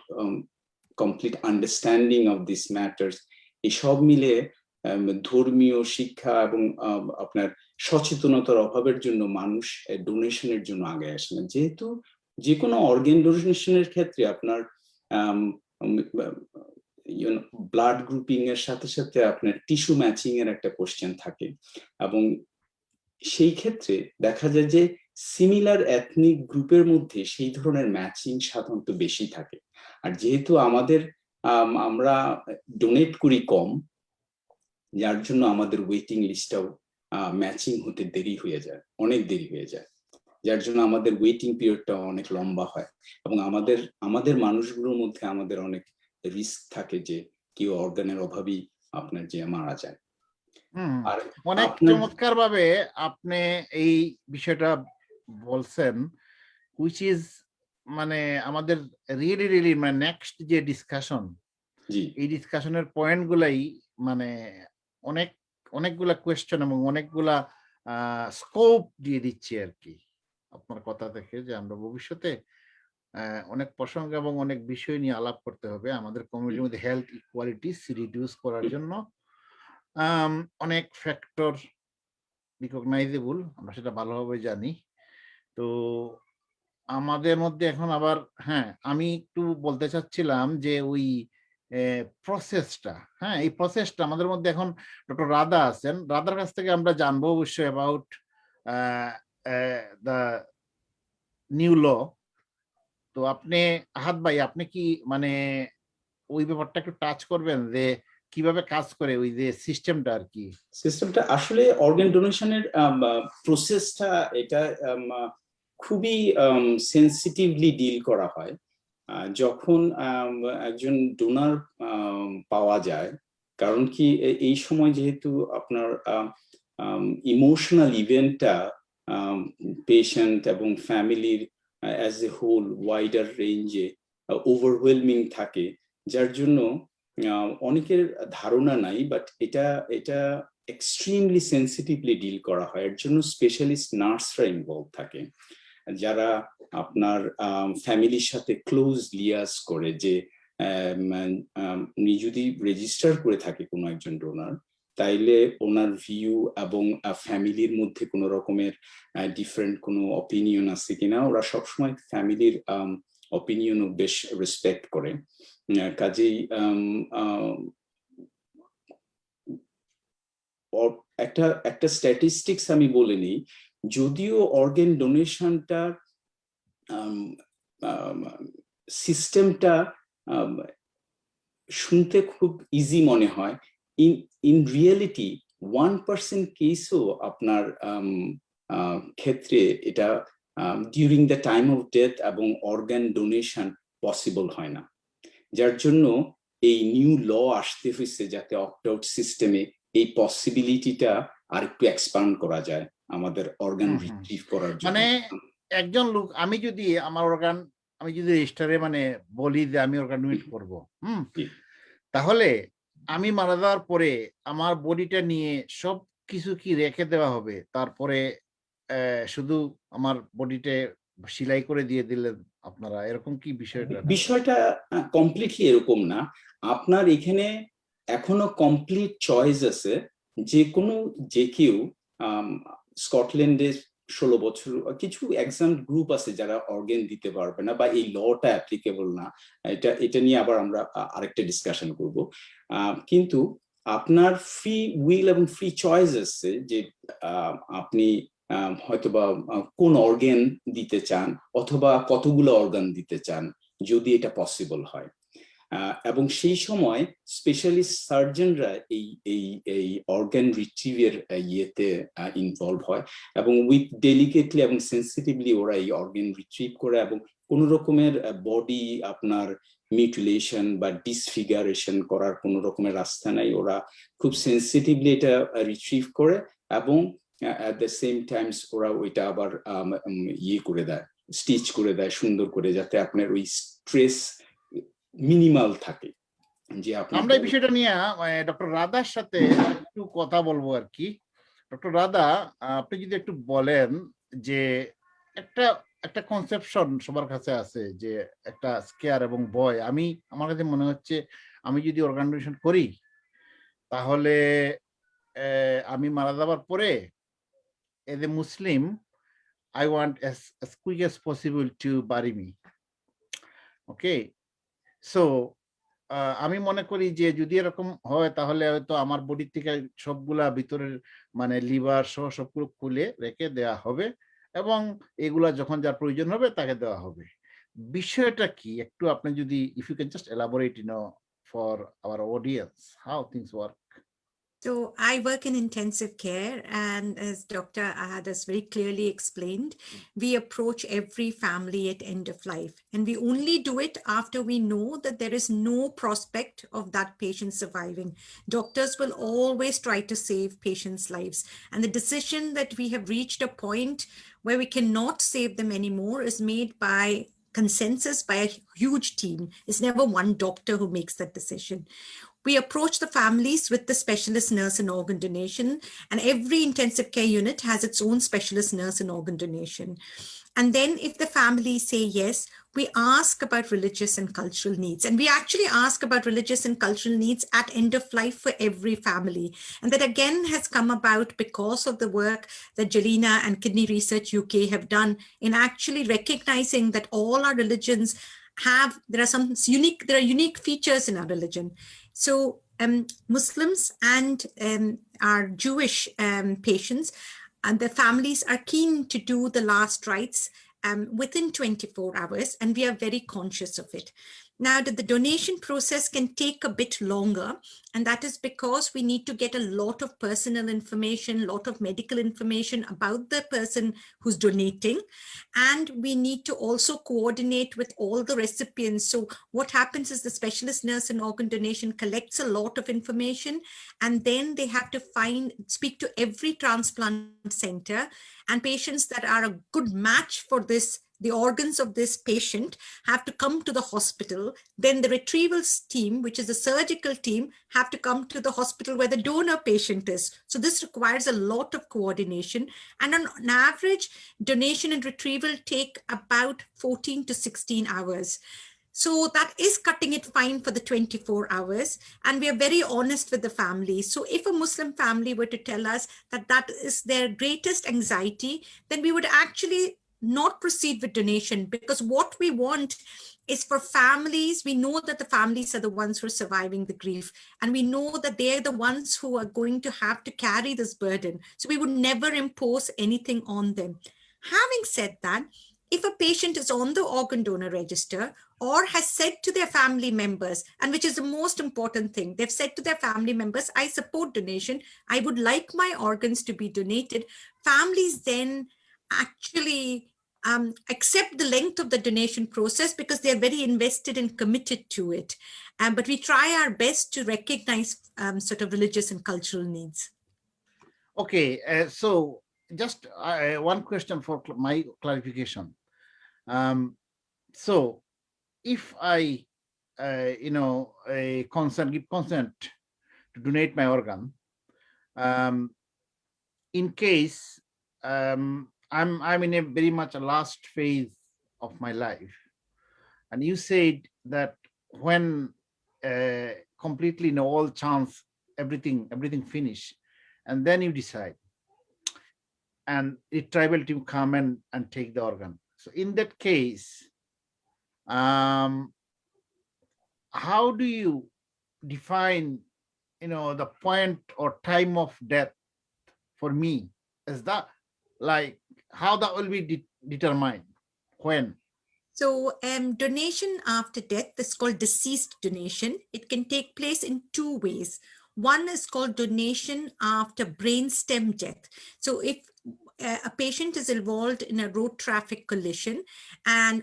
complete understanding of these matters, এই সব মিলে ধর্মীয় শিক্ষা এবং আপনার সচেতনতার অভাবের জন্য মানুষ ডোনেশনের জন্য আগে আসে না। যেহেতু যে কোনো অর্গান ডোনেশনের ক্ষেত্রে আপনার ব্লাড গ্রুপিং এর সাথে সাথে আপনার টিস্যু ম্যাচিং এর একটা কোশ্চেন থাকে, এবং সেই ক্ষেত্রে দেখা যায় যে সিমিলার এথনিক গ্রুপের মধ্যে সেই ধরনের ম্যাচিং সাধারণত বেশি থাকে। আর যেহেতু আমরা ডোনেট করি কম, যার জন্য আমাদের ওয়েটিং লিস্টটাও ম্যাচিং হতে দেরি হয়ে যায়, অনেক দেরি হয়ে যায়, যার জন্য আমাদের ওয়েটিং পিরিয়ডটা অনেক লম্বা হয়। এবং আমাদের মানুষগুলোর মধ্যে আমাদের অনেক রিস্ক থাকে যে কেউ অর্গানের অভাবেই আপনার যে মারা যায়। আর অনেক চমৎকার ভাবে আপনি এই বিষয়টা বলছেন, which is মানে আমাদের রিয়েলি মানে নেক্সট যে ডিসকাশন, এই ডিসকাশনের পয়েন্ট গুলাই মানে অনেকগুলা কোয়েশ্চেন এবং অনেকগুলা স্কোপ দিয়ে দিচ্ছে আর কি আপনার কথা থেকে, যে আমরা ভবিষ্যতে অনেক প্রসঙ্গ এবং অনেক বিষয় নিয়ে আলাপ করতে হবে আমাদের কমিউনিটির মধ্যে হেলথ ইকুয়ালিটি রিডিউস করার জন্য। অনেক ফ্যাক্টর রিকগনাইজেবল, আমরা সেটা ভালোভাবে জানি। তো আমাদের মধ্যে এখন আবার আমি একটু বলতে চাচ্ছিলাম যে ওই প্রসেসটা, এই প্রসেসটা আমাদের মধ্যে এখন ডক্টর রাধা আছেন, রাধার কাছ থেকে আমরা জানবো অবশ্যই অ্যাবাউট দ্য নিউ ল। তো আপনি আহাদ ভাই, আপনি কি মানে ওই ব্যাপারটা একটু টাচ করবেন যে কিভাবে কাজ করে ওই যে সিস্টেমটা আর কি? সিস্টেমটা আসলে অর্গান ডোনেশনের প্রসেসটা এটা খুবই সেন্সিটিভলি ডিল করা হয়। যখন একজন ডোনার পাওয়া যায়, কারণ কি এই সময় যেহেতু আপনার ইমোশনাল ইভেন্টটা পেশেন্ট এবং ফ্যামিলির অ্যাজ এ হোল ওয়াইডার রেঞ্জে ওভারওয়েলমিং থাকে, যার জন্য অনেকের ধারণা নাই, বাট এটা এক্সট্রিমলি সেন্সিটিভলি ডিল করা হয়। এর জন্য স্পেশালিস্ট নার্সরা ইনভলভ থাকে, যারা আপনার ফ্যামিলির সাথে ক্লোজ লিয়াস করে যে উনি যদি রেজিস্টার করে থাকে কোনো একজন ডোনার, তাইলে ওনার ভিউ এবং ফ্যামিলির মধ্যে কোনো রকমের ডিফারেন্ট কোনো অপিনিয়ন আছে কিনা, ওরা সবসময় ফ্যামিলির অপিনিয়নও বেশ রেসপেক্ট করে। কাজেই একটা স্ট্যাটিস্টিক্স আমি বলে নিই, যদিও অর্গান ডোনেশনটা সিস্টেমটা শুনতে খুব ইজি মনে হয়, ইন রিয়েলিটি 1% কেসও আপনার ক্ষেত্রে এটা during the time of death এবং অর্গান ডোনেশন পসিবল হয় না। যার জন্য এই নিউ ল আসতে হয়েছে, যাতে অপ্ট আউট সিস্টেমে এই পসিবিলিটিটা আর একটু এক্সপান্ড করা যায় আমাদের অর্গান রিট্রিভ করার জন্য। মানে একজন লোক, আমি যদি আমার অর্গান আমি যদি রেজিস্টারে মানে বলি যে আমি অর্গান ডোনেট করব, তাহলে আমি মারা যাওয়ার পরে আমার বডিটা নিয়ে সব কিছু কি রেখে দেওয়া হবে, তারপরে শুধু আমার বডিতে সেলাই করে দিয়ে দিলেন আপনারা, এরকম কি বিষয়টা কমপ্লিটলি এরকম না। আপনার এখানে এখনো কমপ্লিট চয়েস আছে, যে কেউ স্কটল্যান্ডে 16 বছর, কিছু এক্সাম গ্রুপ আছে যারা অর্গান দিতে পারবে না বা এই লটা অ্যাপ্লিকেবল না, এটা নিয়ে আবার আমরা আরেকটা ডিসকাশন করব। কিন্তু আপনার ফ্রি উইল এবং ফ্রি চয়েস আছে যে আপনি হয়তোবা কোন অর্গান দিতে চান অথবা কতগুলো অর্গান দিতে চান, যদি এটা পসিবল হয়। এবং সেই সময় স্পেশালিস্ট সার্জনরা এই অর্গান রিট্রিভের ইয়েতে ইনভলভ হয় এবং উইথ ডেলিকেটলি এবং সেন্সিটিভলি ওরা এই অর্গান রিট্রিভ করে, এবং কোন রকমের বডি আপনার মিউটিলেশন বা ডিসফিগারেশন করার কোন রকমের রাস্তা নাই। ওরা খুব সেন্সিটিভলি এটা রিট্রিভ করে এবং at the same times ওরা ওইটা আবার ইয়ে করে দেয়, স্টিচ করে দেয় সুন্দর করে, যাতে আপনার ওই স্ট্রেস মিনিমাল থাকে। যে আমরা এই বিষয়টা নিয়ে ডক্টর রাধার সাথে একটু কথা বলবো আর কি। ডক্টর রাধা, আপনি যদি একটু বলেন যে একটা কনসেপশন সবার কাছে আছে যে একটা স্কেয়ার এবং ভয়। আমার কাছে মনে হচ্ছে আমি যদি অর্গান ডোনেশন করি, তাহলে আমি মারা যাবার পরে as a Muslim, I want as quick as possible to bury me. Okay, so আমি মনে করি যে যদি এরকম হয়, তাহলে হয়তো আমার বডি থেকে সবগুলা ভিতরের মানে লিভার সহ সবগুলো খুলে রেখে দেওয়া হবে এবং এগুলা যখন যার প্রয়োজন হবে তাকে দেওয়া হবে। বিষয়টা কি একটু আপনি যদি if you can just elaborate, for our audience, how things work. So I work in intensive care, and as Dr. Ahad has very clearly explained, we approach every family at end of life, and we only do it after we know that there is no prospect of that patient surviving. Doctors will always try to save patients' lives, and the decision that we have reached a point where we cannot save them anymore is made by consensus by a huge team. It's never one doctor who makes that decision. We approach the families with the specialist nurse in organ donation, and every intensive care unit has its own specialist nurse in organ donation. And then if the families say yes, we ask about religious and cultural needs. And we actually ask about religious and cultural needs at end of life for every family. And that again has come about because of the work that Jelena and Kidney Research UK have done in actually recognizing that all our religions there are unique features in our religion. So Muslims and our Jewish patients and their families are keen to do the last rites within 24 hours, and we are very conscious of it. Now, the donation process can take a bit longer, and that is because we need to get a lot of personal information, a lot of medical information about the person who's donating, and we need to also coordinate with all the recipients. So what happens is the specialist nurse in organ donation collects a lot of information, and then they have to speak to every transplant center, and patients that are a good match for the organs of this patient have to come to the hospital. Then the retrievals team, which is the surgical team, have to come to the hospital where the donor patient is. So this requires a lot of coordination. And on average, donation and retrieval take about 14 to 16 hours. So that is cutting it fine for the 24 hours. And we are very honest with the family. So if a Muslim family were to tell us that that is their greatest anxiety, then we would actually not proceed with donation, because what we want is for families. We know that the families are the ones who are surviving the grief, and we know that they're the ones who are going to have to carry this burden. So we would never impose anything on them. Having said that, if a patient is on the organ donor register or has said to their family members, and which is the most important thing, they've said to their family members, I support donation, I would like my organs to be donated, families then actually accept the length of the donation process because they're very invested and committed to it. But we try our best to recognize sort of religious and cultural needs. Okay, so just one question for my clarification. So if I give consent to donate my organ, in case I'm in a very much a last phase of my life, and you said that when completely all chance, everything finish, and then you decide, and the tribal team come and take the organ. So in that case, how do you define the point or time of death for me? Is that like how that will be determined? When? So donation after death is called deceased donation. It can take place in two ways. One is called donation after brainstem death. So if a patient is involved in a road traffic collision,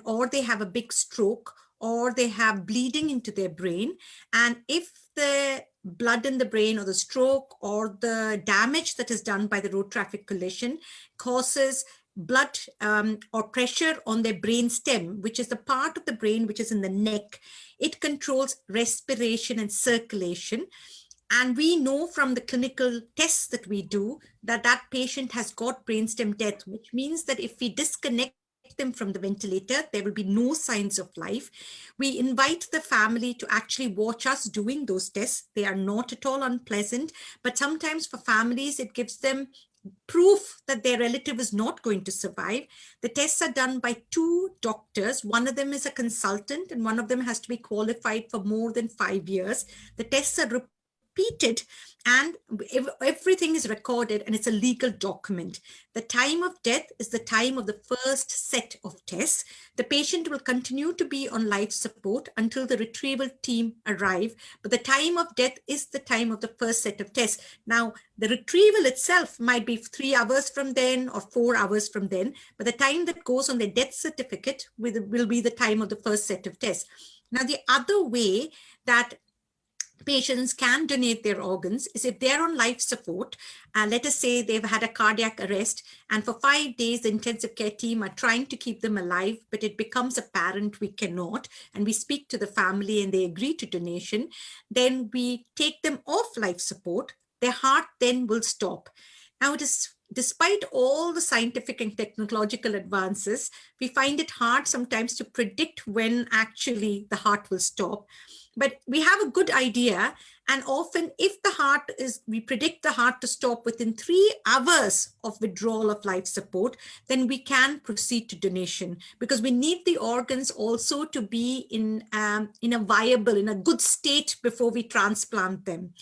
or they have a big stroke, or they have bleeding into their brain, and if the blood in the brain or the stroke or the damage that is done by the road traffic collision causes blood or pressure on their brain stem, which is the part of the brain which is in the neck, it controls respiration and circulation. And we know from the clinical tests that we do that that patient has got brainstem death, which means that if we disconnect them from the ventilator, there will be no signs of life. We invite the family to actually watch us doing those tests. They are not at all unpleasant, but sometimes for families, it gives them proof that their relative is not going to survive. The tests are done by two doctors. One of them is a consultant, and one of them has to be qualified for more than 5 years. The tests are repeated, and everything is recorded, and it's a legal document. The time of death is the time of the first set of tests. The patient will continue to be on life support until the retrieval team arrive, but the time of death is the time of the first set of tests. Now, the retrieval itself might be 3 hours from then or 4 hours from then, but the time that goes on the death certificate will be the time of the first set of tests. Now, the other way that patients can donate their organs is if they're on life support, let us say they've had a cardiac arrest, and for 5 days the intensive care team are trying to keep them alive, but it becomes apparent we cannot, and we speak to the family and they agree to donation, then we take them off life support. Their heart then will stop. Now, it is despite all the scientific and technological advances, we find it hard sometimes to predict when actually the heart will stop. But we have a good idea, and often if the heart is, we predict the heart to stop within 3 hours of withdrawal of life support, then we can proceed to donation, because we need the organs also to be in a viable, in a good state before we transplant them.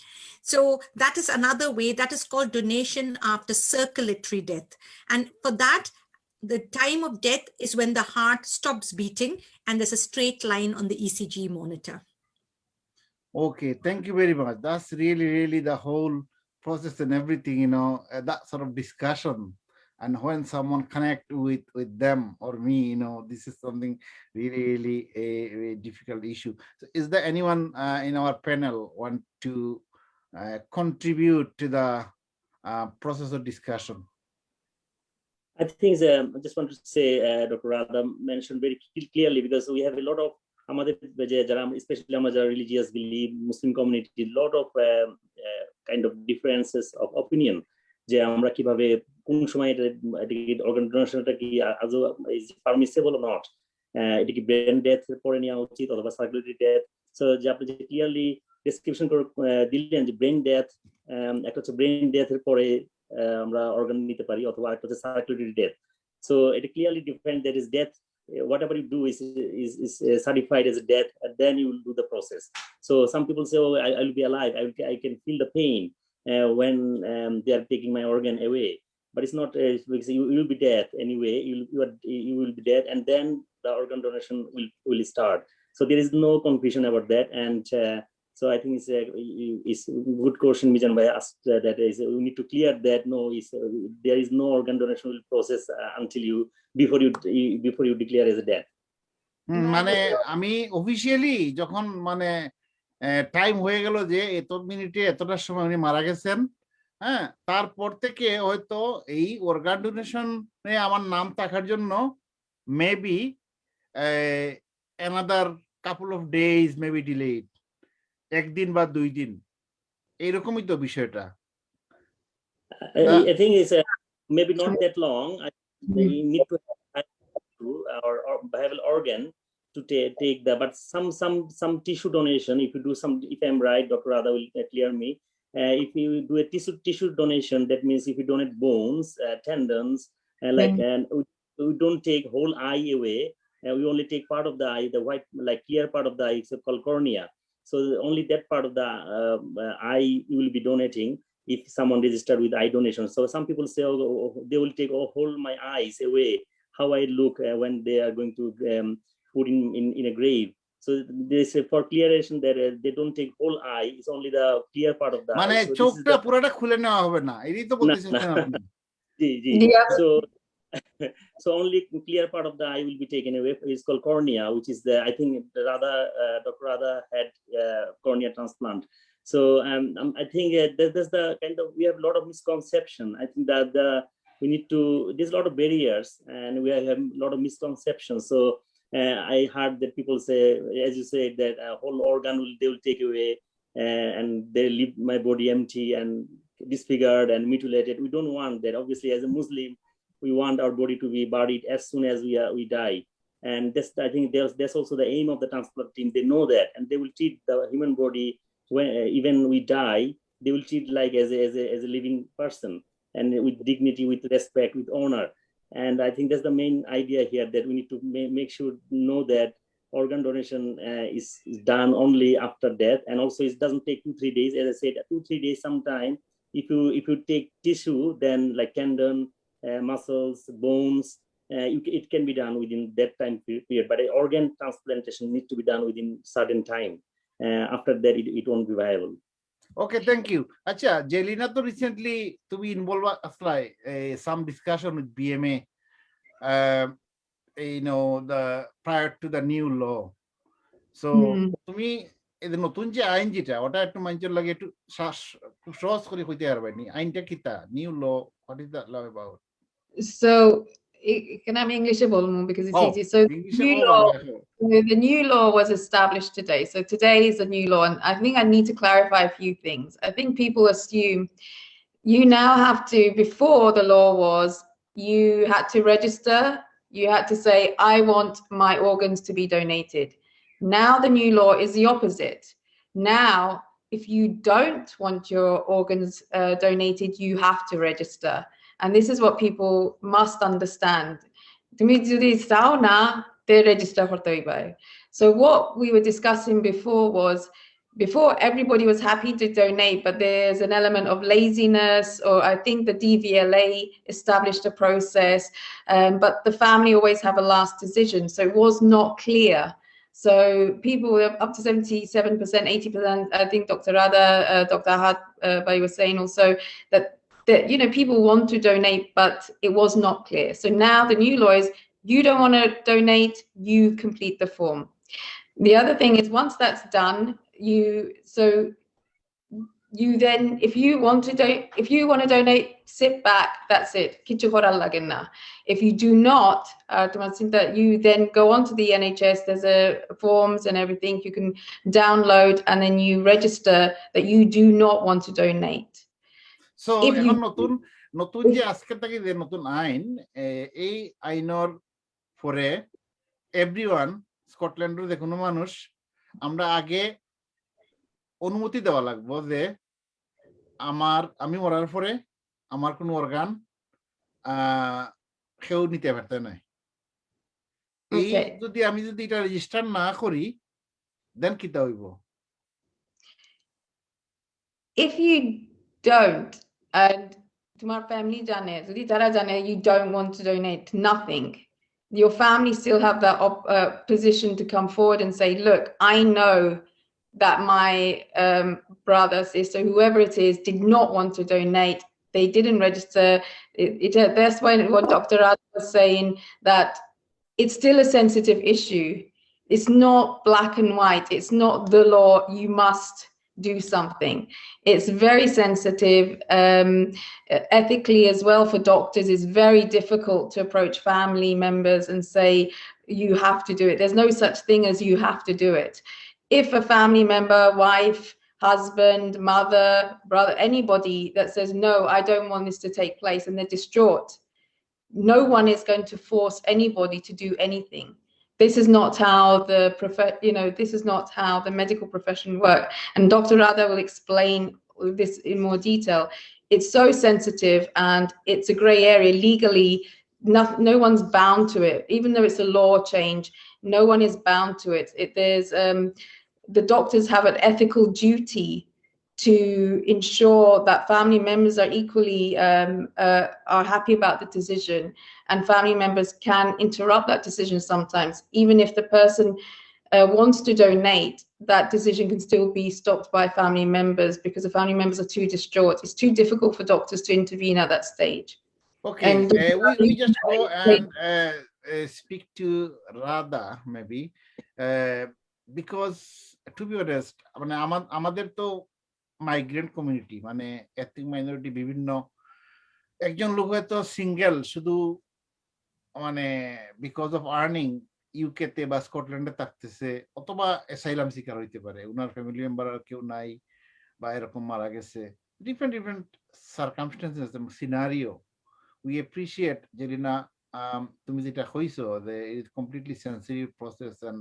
So that is another way, that is called donation after circulatory death. And for that, the time of death is when the heart stops beating and there's a straight line on the ECG monitor. Okay, thank you very much. That's really the whole process and everything, you know, that sort of discussion. And when someone connect with them or me, you know, this is something really a difficult issue. So is there anyone in our panel want to contribute to the process of discussion? I think I just want to say, Dr. Radha mentioned very clearly, because we have a lot of especially religious belief, Muslim community, a lot of kind of differences of opinion. যে আমরা কিভাবে কোন সময় organ donation is permissible or not, এটা কি brain death পরে নেওয়া উচিত অথবা circulatory death. So যে আপনি যে clearly description করে দিলেন যে brain death, একটা হচ্ছে brain death এর পরে আমরা organ নিতে পারি, অথবা একটা হচ্ছে circulatory death. So it clearly different. There is death, whatever you do is certified as a death, and then you will do the process. So some people say, oh, I will be alive, I can feel the pain when they are taking my organ away, but it's not, because you will be dead anyway. You will be dead, and then the organ donation will start. So there is no confusion about that. And so I think it's a good question Mijan Bhai asked, that is, we need to clear that there is no organ donation process until before you declare as a death. মানে আমি অফিশিয়ালি যখন মানে টাইম হয়ে গেল যে এত মিনিটে এতটার সময় উনি মারা গেছেন, হ্যাঁ, তারপর থেকে হয়তো এই অর্গান ডোনেশনে আমার নাম থাকার জন্য maybe another couple of days maybe delayed, একদিন বা 2 দিন, এইরকমই তো বিষয়টা। I think it's maybe not that long. They need to have or viable organ to take that, but some tissue donation, if you do some, if I'm right, Dr. Radha will clear me, if you do a tissue donation, that means if you donate bones, tendons, like, and we don't take whole eye away, we only take part of the eye, the white, like clear part of the eye, it's called cornea. So only that part of the eye you will be donating if someone registered with eye donation. So some people say, oh, they will take whole my eyes away, how I look when they are going to put in a grave. So they say for clearation that they don't take whole eye, it's only the clear part of the eye. মানে চোখটা পুরোটা খুলে নেওয়া হবে না, এই তো বলতে চাচ্ছেন আপনি? জি জি। So only clear part of the eye will be taken away. It's called cornea, which is I think Dr. Radha had cornea transplant. So I think there's the kind of, we have a lot of misconception. I think that we need to, there's a lot of barriers, and we have a lot of misconceptions. So I heard that people say, as you said, that a whole organ they will take away, and they leave my body empty and disfigured and mutilated. We don't want that. Obviously, as a Muslim, we want our body to be buried as soon as we die. And this, I think that's also the aim of the transplant team. They know that, and they will treat the human body when even we die, they will treat like as a living person, and with dignity, with respect, with honor. And I think that's the main idea here, that we need to make sure know that organ donation is done only after death, and also it doesn't take 2-3 days. As I said, 2-3 days sometime. If you take tissue, then like tendon, muscles, bones, it can be done within that time period. But an organ transplantation needs to be done within certain time. After that, it won't be viable. Okay, thank you. Acha, Jelina, to recently to be involved some discussion with BMA, the prior to the new law. So তুমি এদের নতুন যে আইন যেটা ওটা একটু মানুষের লাগে একটু সহজ করে হইতে পারবে নি আইনটা কিতা new law what is that law about So can I have English because it's easy. So the new law was established today. So today is a new law, and I think I need to clarify a few things. I think people assume you now have to, before the law was, you had to register, you had to say, I want my organs to be donated. Now the new law is the opposite. Now, if you don't want your organs donated, you have to register. And this is what people must understand. So what we were discussing before was, before everybody was happy to donate, but there's an element of laziness, or I think the DVLA established a process, but the family always have a last decision. So it was not clear. So people up to 77%, 80%, I think Dr. Rada, Dr. Ahad was saying also that people want to donate, but it was not clear. So now the new law is, you don't want to donate, you complete the form. The other thing is, once that's done, you then, if you want to donate, sit back, that's it. If you do not, you then go onto the NHS, there's forms and everything you can download, and then you register that you do not want to donate. So এখন নতুন যে আজকে থেকে যে নতুন আইন, এই আইনের পরে এভরিওয়ান স্কটল্যান্ডের যে কোনো মানুষ, আমরা আগে অনুমতি দেওয়া লাগবে যে আমি মরার পরে আমার কোনো অর্গান কেউ নিতে পারতে নাই। এই আমি যদি এটা রেজিস্টার না করি, দেন কিটা হইব? If you don't, and তোমার family জানে, যদি তারা জানে you don't want to donate nothing, your family still have that position to come forward and say, look, I know that my brother, sister, whoever it is, did not want to donate. They didn't register. That's what Dr. Rad was saying, that it's still a sensitive issue. It's not black and white. It's not the law. You must do something. It's very sensitive. Ethically as well, for doctors, it's very difficult to approach family members and say, you have to do it. There's no such thing as you have to do it. If a family member, wife, husband, mother, brother, anybody that says, no, I don't want this to take place, and they're distraught, no one is going to force anybody to do anything. This is not how this is not how the medical profession works. And Dr. Rada will explain this in more detail. It's so sensitive, and it's a gray area legally. No one's bound to it, even though it's a law change. No one is bound to it. There's the doctors have an ethical duty to ensure that family members are equally are happy about the decision, and family members can interrupt that decision sometimes. Even if the person wants to donate, that decision can still be stopped by family members because the family members are too distraught. It's too difficult for doctors to intervene at that stage. Okay, we just go and speak to Radha maybe, because to be honest, মানে আমাদের তো মাইগ্রেন্ট কমিউনিটি, মানে এথনিক মাইনরিটি, বিভিন্ন একজন লোক হয়তো সিঙ্গেল, শুধু মানে বিকজ অফ আর্নিং ইউকে তে বা স্কটল্যান্ডে থাকতেছে, অথবা অ্যাসাইলাম সিকার হইতে পারে, ওনার ফ্যামিলি মেম্বার আর কেউ নাই বা এরকম মারা গেছে, different circumstances, scenario. We appreciate Zarina তুমি যেটা কইছো যে ইট কমপ্লিটলি সেন্সিটিভ প্রসেস, এন্ড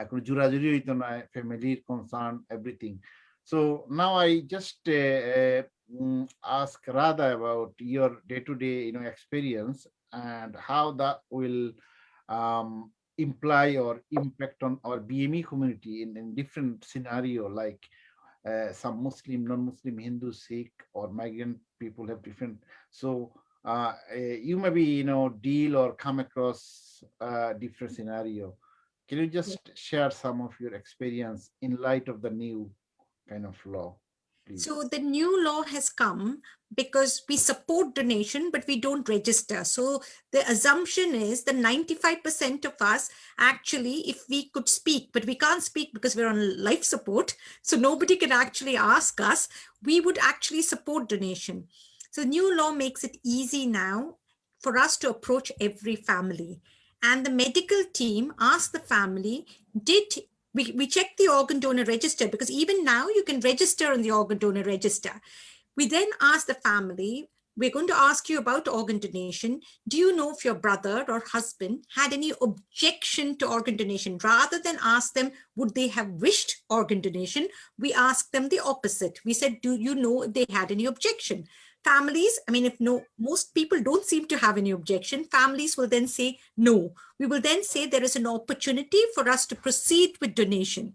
কোনো জোরাজুরি হইতো না, ফ্যামিলির concern, everything. So now I just ask Radha about your day-to-day, experience, and how that will imply or impact on our BME community in different scenario, like some Muslim, non-Muslim, Hindu, Sikh, or migrant people have different. So you maybe, you know, deal or come across different scenario. Can you just share some of your experience in light of the new kind of law, please? So the new law has come because we support donation, but we don't register. So the assumption is that 95% of us actually, if we could speak, but we can't speak because we're on life support, so nobody can actually ask us, we would actually support donation. So the new law makes it easy now for us to approach every family. And the medical team asks the family, we check the organ donor register, because even now you can register on the organ donor register. We then ask the family, we're going to ask you about organ donation. Do you know if your brother or husband had any objection to organ donation? Rather than ask them, would they have wished organ donation? We ask them the opposite. We said, do you know if they had any objection? Families, I mean, if no, most people don't seem to have any objection, families will then say no. We will then say there is an opportunity for us to proceed with donation.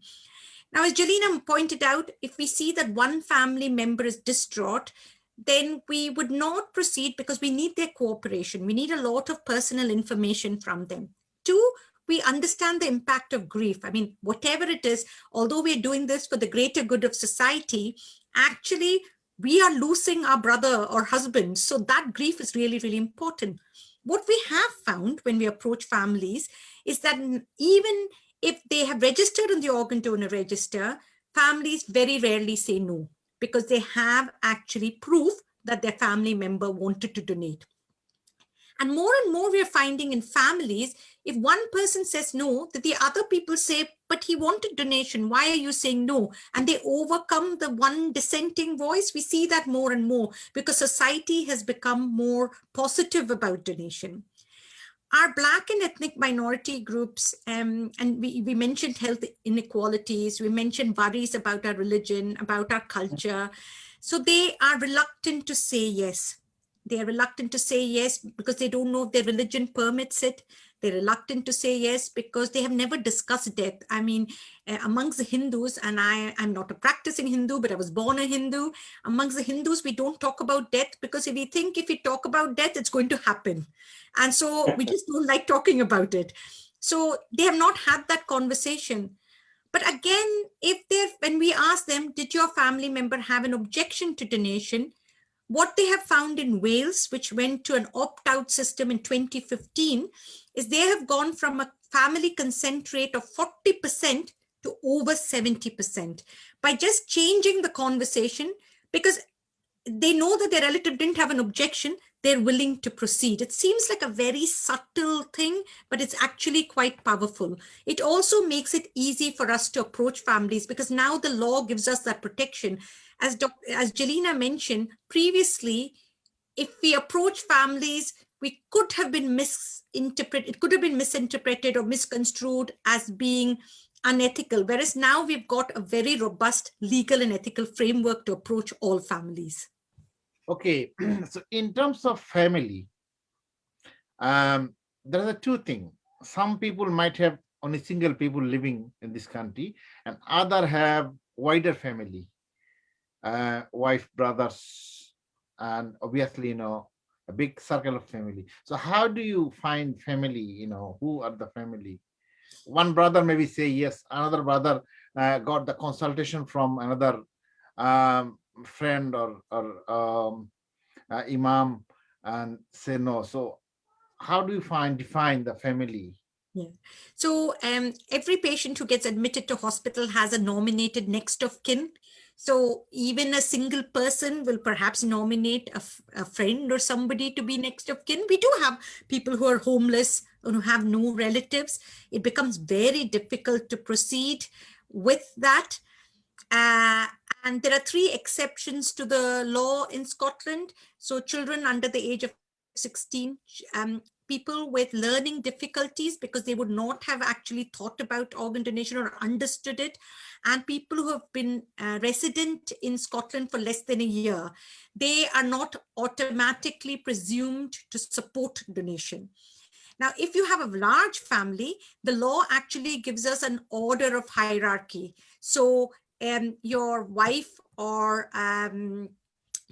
Now, as Jelena pointed out, if we see that one family member is distraught, then we would not proceed because we need their cooperation. We need a lot of personal information from them. Two, we understand the impact of grief. I mean, whatever it is, although we're doing this for the greater good of society, actually, we are losing our brother or husband. So that grief is really, really important. What we have found when we approach families is that even if they have registered on the organ donor register, families very rarely say no, because they have actually proof that their family member wanted to donate. And more we are finding in families, if one person says no, that the other people say, but he wanted donation, why are you saying no? And they overcome the one dissenting voice. We see that more and more because society has become more positive about donation. Our Black and ethnic minority groups, and we mentioned health inequalities, we mentioned worries about our religion, about our culture. So they are reluctant to say yes. They are reluctant to say yes because they don't know if their religion permits it. They're reluctant to say yes because they have never discussed death. I mean, amongst the Hindus, and I'm not a practicing Hindu, but I was born a Hindu. Amongst the Hindus, we don't talk about death because if we think if we talk about death, it's going to happen. And so we just don't like talking about it. So they have not had that conversation. But again, when we ask them, did your family member have an objection to donation? What they have found in Wales, which went to an opt-out system in 2015, is they have gone from a family consent rate of 40% to over 70% by just changing the conversation, because they know that their relative didn't have an objection, they're willing to proceed. It seems like a very subtle thing, but it's actually quite powerful. It also makes it easy for us to approach families because now the law gives us that protection. As Jelena mentioned previously, if we approach families, we could have been misinterpreted. It could have been misinterpreted or misconstrued as being unethical, whereas now we've got a very robust legal and ethical framework to approach all families. Okay, so in terms of family, there are two things. Some people might have only single people living in this country, and other have wider family, wife, brothers, and obviously, you know, a big circle of family. So how do you find family? You know, who are the family? One brother maybe say yes, another brother got the consultation from another friend or imam and say no. So how do you define the family? Yeah. So every patient who gets admitted to hospital has a nominated next of kin. So even a single person will perhaps nominate a friend or somebody to be next of kin. We do have people who are homeless or who have no relatives. It becomes very difficult to proceed with that. And there are 3 exceptions to the law in Scotland. So children under the age of 16, people with learning difficulties because they would not have actually thought about organ donation or understood it, and people who have been resident in Scotland for less than a year, they are not automatically presumed to support donation. Now, if you have a large family, the law actually gives us an order of hierarchy. So your wife or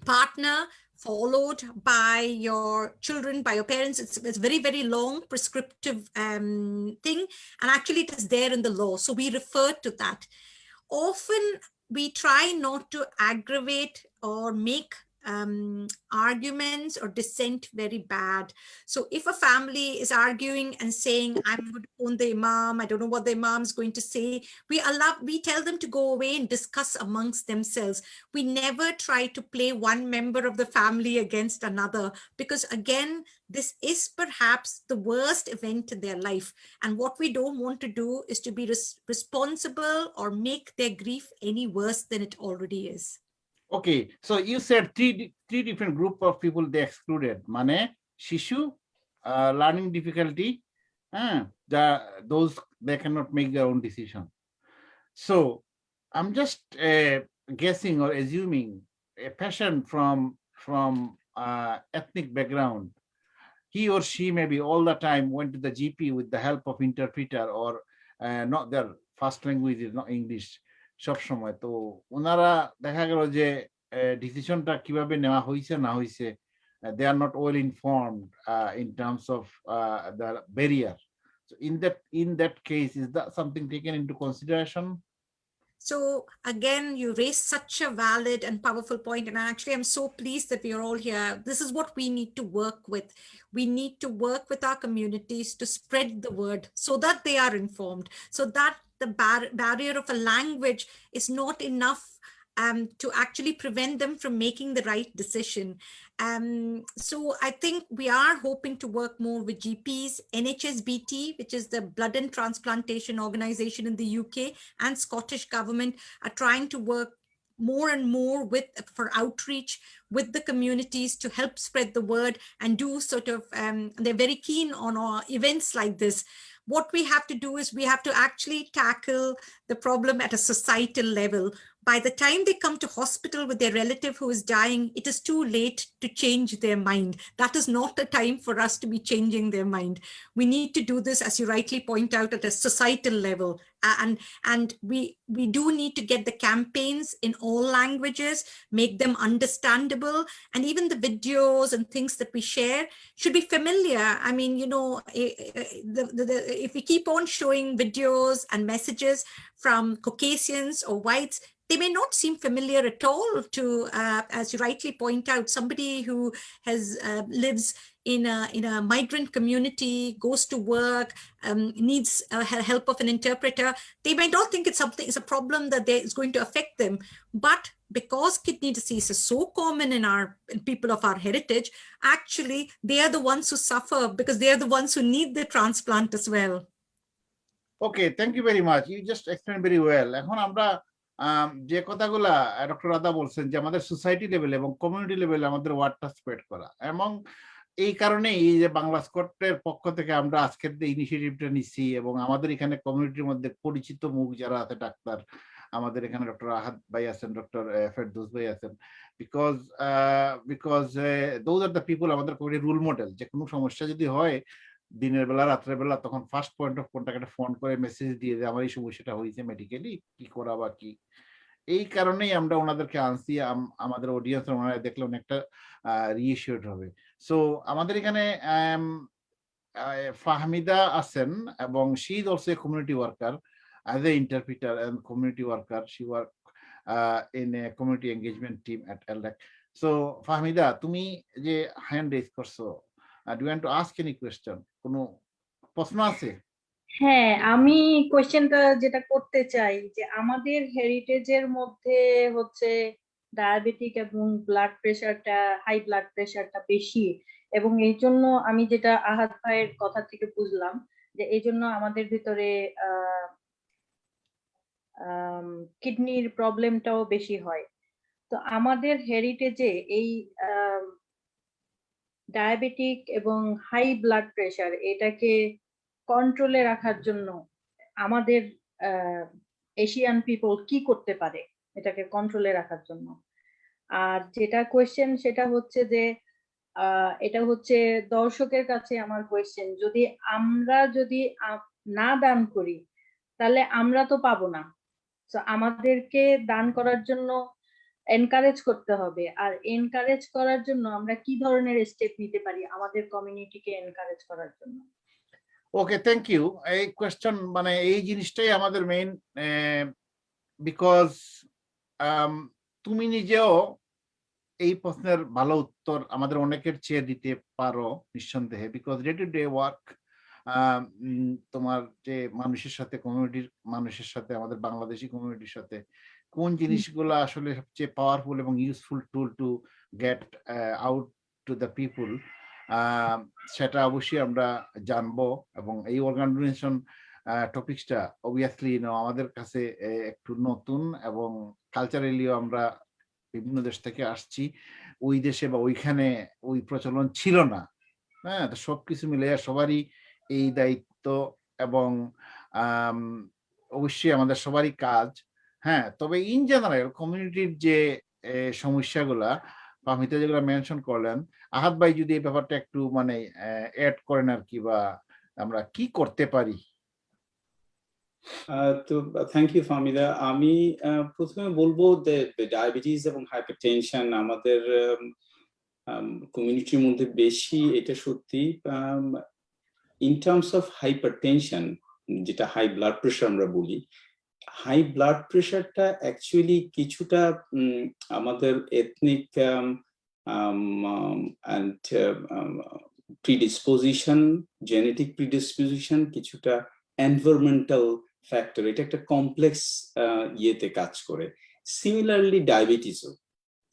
partner followed by your children, by your parents. It's very, very long prescriptive thing. And actually it is there in the law. So we refer to that. Often we try not to aggravate or make arguments or dissent very bad. So if a family is arguing and saying, I'm going to phone the imam, I don't know what the imam is going to say, we tell them to go away and discuss amongst themselves. We never try to play one member of the family against another, because again, this is perhaps the worst event in their life. And what we don't want to do is to be responsible or make their grief any worse than it already is. Okay, so you said three different group of people they excluded. Mane, Shishu, learning difficulty, those they cannot make their own decision. So I'm just guessing or assuming a patient from ethnic background, he or she maybe all the time went to the GP with the help of interpreter, or not their first language is not English সব সময়। তো ওনারা দেখা গেল যে ডিসিশনটা কিভাবে নেওয়া হয়েছে না হয়েছে, they are not well informed in terms of the barrier. So in that case, is that something taken into consideration? So again, you raised such a valid and powerful point. And actually, I'm so pleased that we are all here. This is what we need to work with. We need to work with our communities to spread the word so that they are informed, so that the barrier of a language is not enough to actually prevent them from making the right decision. So I think we are hoping to work more with GPs, NHSBT, which is the blood and transplantation organization in the UK, and Scottish government are trying to work more and more for outreach with the communities to help spread the word and do sort of, they're very keen on our events like this. What we have to do is we have to actually tackle the problem at a societal level. By the time they come to hospital with their relative who is dying, it is too late to change their mind. That is not a time for us to be changing their mind. We need to do this, as you rightly point out, at a societal level. And we do need to get the campaigns in all languages, make them understandable, and even the videos and things that we share should be familiar. I mean, you know, if we keep on showing videos and messages from Caucasians or whites, they may not seem familiar at all to, as you rightly point out, somebody who has lives in a migrant community, goes to work, needs help of an interpreter. They may not think it's a problem that is going to affect them. But because kidney disease is so common in people of our heritage, actually they are the ones who suffer because they are the ones who need the transplant as well. Okay, thank you very much. You just explained very well. এখন আমরা যে কথাগুলা ডক্টর রাদা বলছেন যে আমাদের সোসাইটি লেভেল এবং কমিউনিটি লেভেলে আমাদের ওয়ার্ডটা স্প্রেড করা, এবং এই কারণে এই যে বাংলা স্কটের পক্ষ থেকে আমরা আজকের যে ইনিশিয়েটিভটা নিচ্ছি, এবং আমাদের এখানে কমিউনিটির মধ্যে পরিচিত মুখ যারা আছে ডাক্তার, আমাদের এখানে ডক্টর আহাদ ভাই আছেন, ডক্টর ফেরদৌস ভাই আছেন, because those are the people আমাদের কমিউনিটি রোল মডেল। যে কোনো সমস্যা যদি হয় দিনের বেলা রাত্রের বেলা, তখন ফার্স্ট পয়েন্ট অফ কন্টাক্টে ফোন করে মেসেজ দিয়ে যে আমার এই সমস্যাটা হয়েছে মেডিকেলি কি করা বা কি। এই কারণেই আমরা ওনাদেরকে আনছি, আমাদের অডিয়েন্স ওনারা দেখলে অনেকটা রিএশিওর্ড হবে। সো আমাদের এখানে ফাহমিদা আছেন, এবং she is also a community worker, as an interpreter and community worker. She worked in a community engagement team at LDAC. So Fahmida, তুমি যে হ্যান্ড রেজ করছো, do you want to ask any question? কোনো প্রশ্ন আছে? হ্যাঁ, আমি কোশ্চেনটা যেটা করতে চাই যে আমাদের হেরিটেজের মধ্যে হচ্ছে ডায়াবেটিক এবং ব্লাড প্রেশারটা, হাই ব্লাড প্রেশারটা বেশি, এবং এই জন্য আমি যেটা আহাদ ভাইয়ের কথা থেকে বুঝলাম যে এই জন্য আমাদের ভিতরে কিডনির প্রবলেমটাও বেশি হয়। তো আমাদের হেরিটেজে এই ডায়াবেটিক এবং হাই ব্লাড প্রেশার এটাকে কন্ট্রোলে রাখার জন্য আমাদের এশিয়ান পিপল কি করতে পারে এটাকে কন্ট্রোলে রাখার জন্য? আর যেটা কোয়েশ্চেন সেটা হচ্ছে যে এটা হচ্ছে দর্শকের কাছে আমার কোয়েশ্চেন, যদি আমরা না দান করি তাহলে আমরা তো পাবো না। তো আমাদেরকে দান করার জন্য এনকারেজ করতে হবে, আর এনকারেজ করার জন্য আমরা কি ধরনের স্টেপ নিতে পারি আমাদের কমিউনিটিকে এনকারেজ করার জন্য? ওকে, থ্যাংক ইউ। এই কোয়েশ্চন মানে এই জিনিসটাই আমাদের মেইন, বিকজ তুমি নিজেও এই প্রশ্নের ভালো উত্তর আমাদের অনেকের চেয়ে দিতে পারো নিঃসন্দেহে, because day to day work তোমার যে মানুষের সাথে, কমিউনিটির মানুষের সাথে, আমাদের বাংলাদেশি কমিউনিটির সাথে কোন জিনিসগুলো আসলে সবচেয়ে পাওয়ারফুল এবং useful tool to get out to the people, সেটা অবশ্যই আমরা জানবো। এবং এই অর্গানাইজেশন টপিকসটা অবভিয়াসলি আমাদের কাছে একটু নতুন, এবং কালচারালিও আমরা বিভিন্ন দেশ থেকে আসছি, ওই দেশে বা ওইখানে ওই প্রচলন ছিল না। হ্যাঁ, তো সবকিছু মিলে সবারই এই দায়িত্ব, এবং অবশ্যই আমাদের সবারই কাজ। হ্যাঁ, তবে ইন জেনারেল কমিউনিটির যে সমস্যাগুলা পামিতা যেগুলো মেনশন করলেন, আহাদ ভাই যদি এই ব্যাপারটা একটু মানে অ্যাড করেন আর কি, বা আমরা কি করতে পারি। তো থ্যাংক ইউ ফাহমিদা। আমি প্রথমে বলবো যে ডায়াবেটিস এবং হাইপারটেনশন আমাদের কমিউনিটির মধ্যে বেশি, এটা সত্যি। ইন টার্মস অফ হাইপারটেনশন, যেটা হাই ব্লাড প্রেশার আমরা বলি, হাই ব্লাড প্রেশারটা অ্যাকচুয়ালি কিছুটা আমাদের এথনিক প্রিডিসপোজিশন, জেনেটিক প্রিডিসপোজিশন, কিছুটা এনভায়রনমেন্টাল ফ্যাক্টর, এটা একটা কমপ্লেক্স ইয়েতে কাজ করে। সিমিলারলি ডায়াবেটিসও,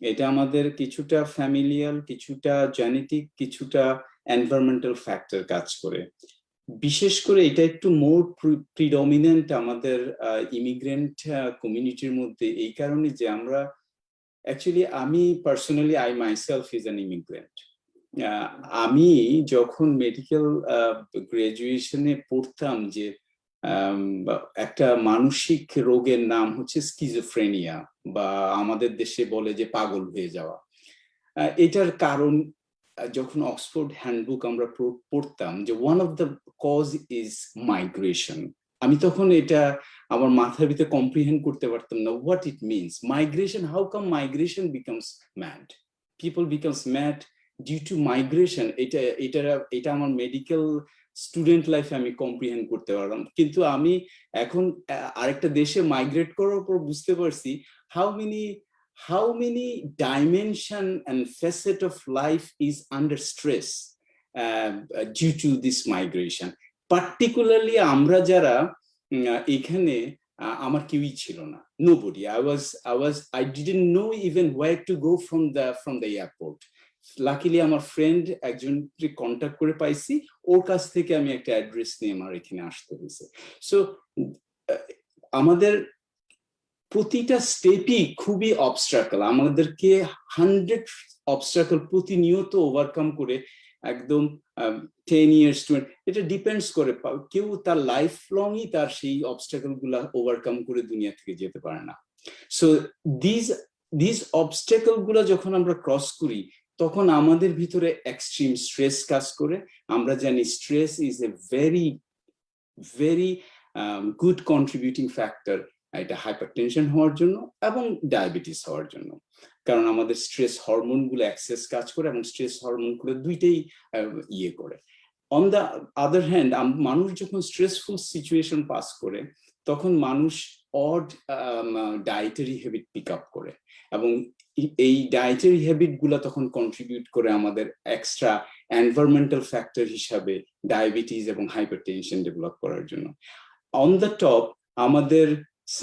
এটা আমাদের কিছুটা ফ্যামিলিয়াল, কিছুটা জেনেটিক, কিছুটা এনভায়রনমেন্টাল ফ্যাক্টর কাজ করে। বিশেষ করে এটা একটু মোর প্রিডমিনেন্ট আমাদের ইমিগ্রেন্ট কমিউনিটির মধ্যে, এই কারণে যে আমরা অ্যাকচুয়ালি, আমি personally I myself is an immigrant. আমি যখন মেডিকেল গ্রাজুয়েশনে পড়তাম যে একটা মানসিক রোগের নাম হচ্ছে স্কিজোফ্রেনিয়া, বা আমাদের দেশে বলে যে পাগল হয়ে যাওয়া। এটার কারণ যখন অক্সফোর্ড হ্যান্ডবুক আমরা পড়তাম যে one of the cause is migration, আমি তখন এটা আমার মাথার ভিতরে কম্প্রিহেন্ড করতে পারতাম না, what it means migration, how come migration becomes mad, people becomes mad due to migration. এটা আমার মেডিকেল স্টুডেন্ট লাইফে আমি কম্প্রিহেন্ড করতে পারলাম, কিন্তু আমি এখন আরেকটা দেশে মাইগ্রেট করার পর বুঝতে পারছি how many dimension and facet of life is under stress due to this migration. Particularly আমরা যারা এখানে, আমার কেউই ছিল না, nobody. I didn't know even where to go from the airport. Luckily আমার ফ্রেন্ড একজন কন্ট্যাক্ট করে পাইছি, ওর কাছ থেকে আমি একটা অ্যাড্রেস নিয়ে আমার এখানে আসতে হয়েছে। সো আমাদের প্রতিটা স্টেপই খুবই অবস্ট্রাকল, আমাদেরকে 100 অবস্ট্রাকল প্রতিনিয়ত ওভারকাম করে একদম 10 years 20, এটা ডিপেন্ডস করে, কেউ তার লাইফ লংই তার সেই অবস্ট্রাকল গুলা ওভারকাম করে দুনিয়া থেকে যেতে পারে না। সো দিস অবস্ট্রাকল গুলা যখন আমরা ক্রস করি, তখন আমাদের ভিতরে এক্সট্রিম স্ট্রেস কাজ করে। আমরা জানি stress is a very very good contributing factor এটা হাইপারটেনশন হওয়ার জন্য এবং ডায়াবেটিস হওয়ার জন্য, কারণ আমাদের স্ট্রেস হরমোন গুলো এক্সেস কাজ করে, এবং স্ট্রেস হরমোন গুলো দুইটাই ইয়ে করে। অন দ্য আদার হ্যান্ড, মানুষ যখন স্ট্রেসফুল সিচুয়েশন পাস করে, তখন মানুষ odd dietary habit pick up করে, এবং এই ডায়েটারি হ্যাবিট গুলা তখন কন্ট্রিবিউট করে আমাদের এক্সট্রা এনভায়রনমেন্টাল ফ্যাক্টর হিসাবে ডায়াবেটিস এবং হাইপারটেনশন ডেভেলপ করার জন্য। অন দ্য টপ, আমাদের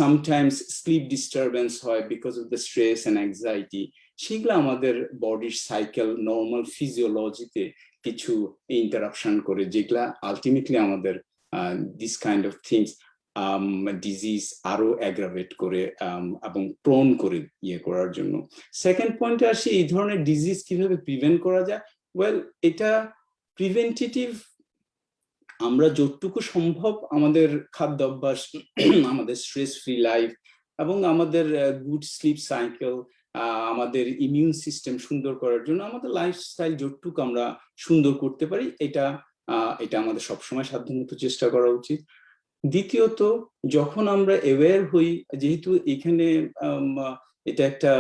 sometimes sleep disturbance হয় because of the stress and anxiety, সেগুলো আমাদের বডির সাইকেল, নর্মাল ফিজিওলজিতে কিছু ইন্টারাপশন করে, যেগুলা আলটিমেটলি আমাদের this kind of things disease আরো অ্যাগ্রাভেট করে এবং প্রোন করে ইয়ে করার জন্য। সেকেন্ড পয়েন্টে আসি, এই ধরনের ডিজিজ কিভাবে প্রিভেন্ট করা যায়। ওয়েল, এটা প্রিভেন্টেটিভ, আমরা যতটুকু সম্ভব আমাদের খাদ্য অভ্যাস, আমাদের স্ট্রেস ফ্রি লাইফ এবং আমাদের গুড স্লিপ সাইকেল আমাদের ইমিউন সিস্টেম সুন্দর করার জন্য আমাদের লাইফস্টাইল যতটুকু আমরা সুন্দর করতে পারি, এটা আমাদের সবসময় সাধ্যমতো চেষ্টা করা উচিত। দ্বিতীয়ত, যখন আমরা অ্যাওয়্যার হই, যেহেতু এখানে এটা একটা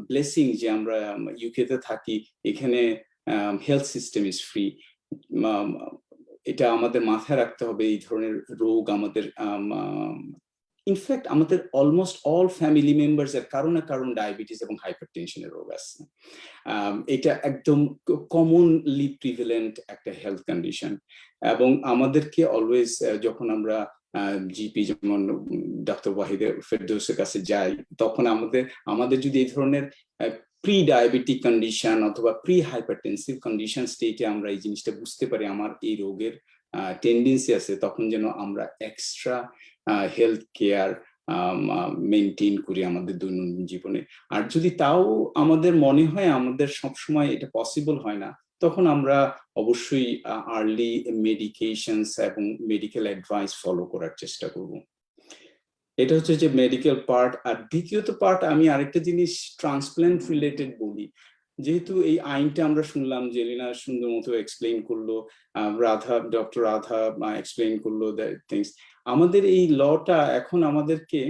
ব্লেসিং যে আমরা ইউকেতে থাকি, এখানে হেলথ সিস্টেম ইজ ফ্রি, এটা আমাদের মাথায় রাখতে হবে। এই ধরনের রোগ আমাদের ইনফ্যাক্ট আমাদের অলমোস্ট অল ফ্যামিলি মেম্বার্স এর কারো না কারণ ডায়াবেটিস এবং হাইপারটেনশনের রোগ আছে। এটা একদম কমনলি প্রিভেলেন্ট একটা হেলথ কন্ডিশন, এবং আমাদেরকে অলওয়েজ যখন আমরা জিপি যেমন ডক্টর ওয়াহিদের ফেরদৌসের কাছে যাই, তখন আমাদের যদি এই ধরনের প্রি ডায়াবেটিক কন্ডিশন অথবা প্রি হাইপারটেনসিভ কন্ডিশন স্টেটে আমরা এই জিনিসটা বুঝতে পারি আমার এই রোগের টেন্ডেন্সি আছে, তখন যেন আমরা এক্সট্রা হেলথ কেয়ার মেনটেন করি আমাদের দৈনন্দিন জীবনে। আর যদি তাও আমাদের মনে হয় আমাদের সবসময় এটা পসিবল হয় না, তখন আমরা অবশ্যই আর্লি মেডিকেশনস এবং মেডিকেল অ্যাডভাইস ফলো করার চেষ্টা করব। এটা হচ্ছে যে মেডিকেল পার্ট। আর দ্বিতীয়ত পার্ট, আমি আরেকটা জিনিস ট্রান্সপ্ল্যান্ট রিলেটেড বলি। যেহেতু এই আইনটা আমরা শুনলাম, জেলিনা সুন্দর মতো এক্সপ্লেইন করলো, ডক্টর রাধা এক্সপ্লেইন করলো থিংস, আমাদের এই লটা এখন আমাদেরকে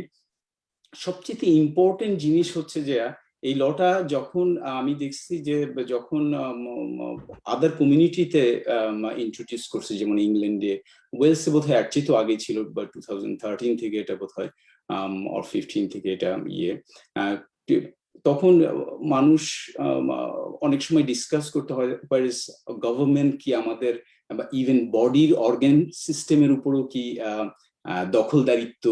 সবচেয়ে ইম্পর্টেন্ট জিনিস হচ্ছে যে এই লটা যখন আমি দেখছি যে যখন আদার কমিউনিটিতে ইন্ট্রোডিউস করছে, যেমন ইংল্যান্ডে, ওয়েলসে বোধহয় এর চেয়ে তো আগে ছিল, বা 2013 থেকে এটা বোধহয় অর 15 থেকে এটা তখন মানুষ অনেক সময় ডিসকাস করতে হয় গভর্নমেন্ট কি আমাদের বা ইভেন বডির অর্গান সিস্টেমের উপরও কি দখলদারিত্ব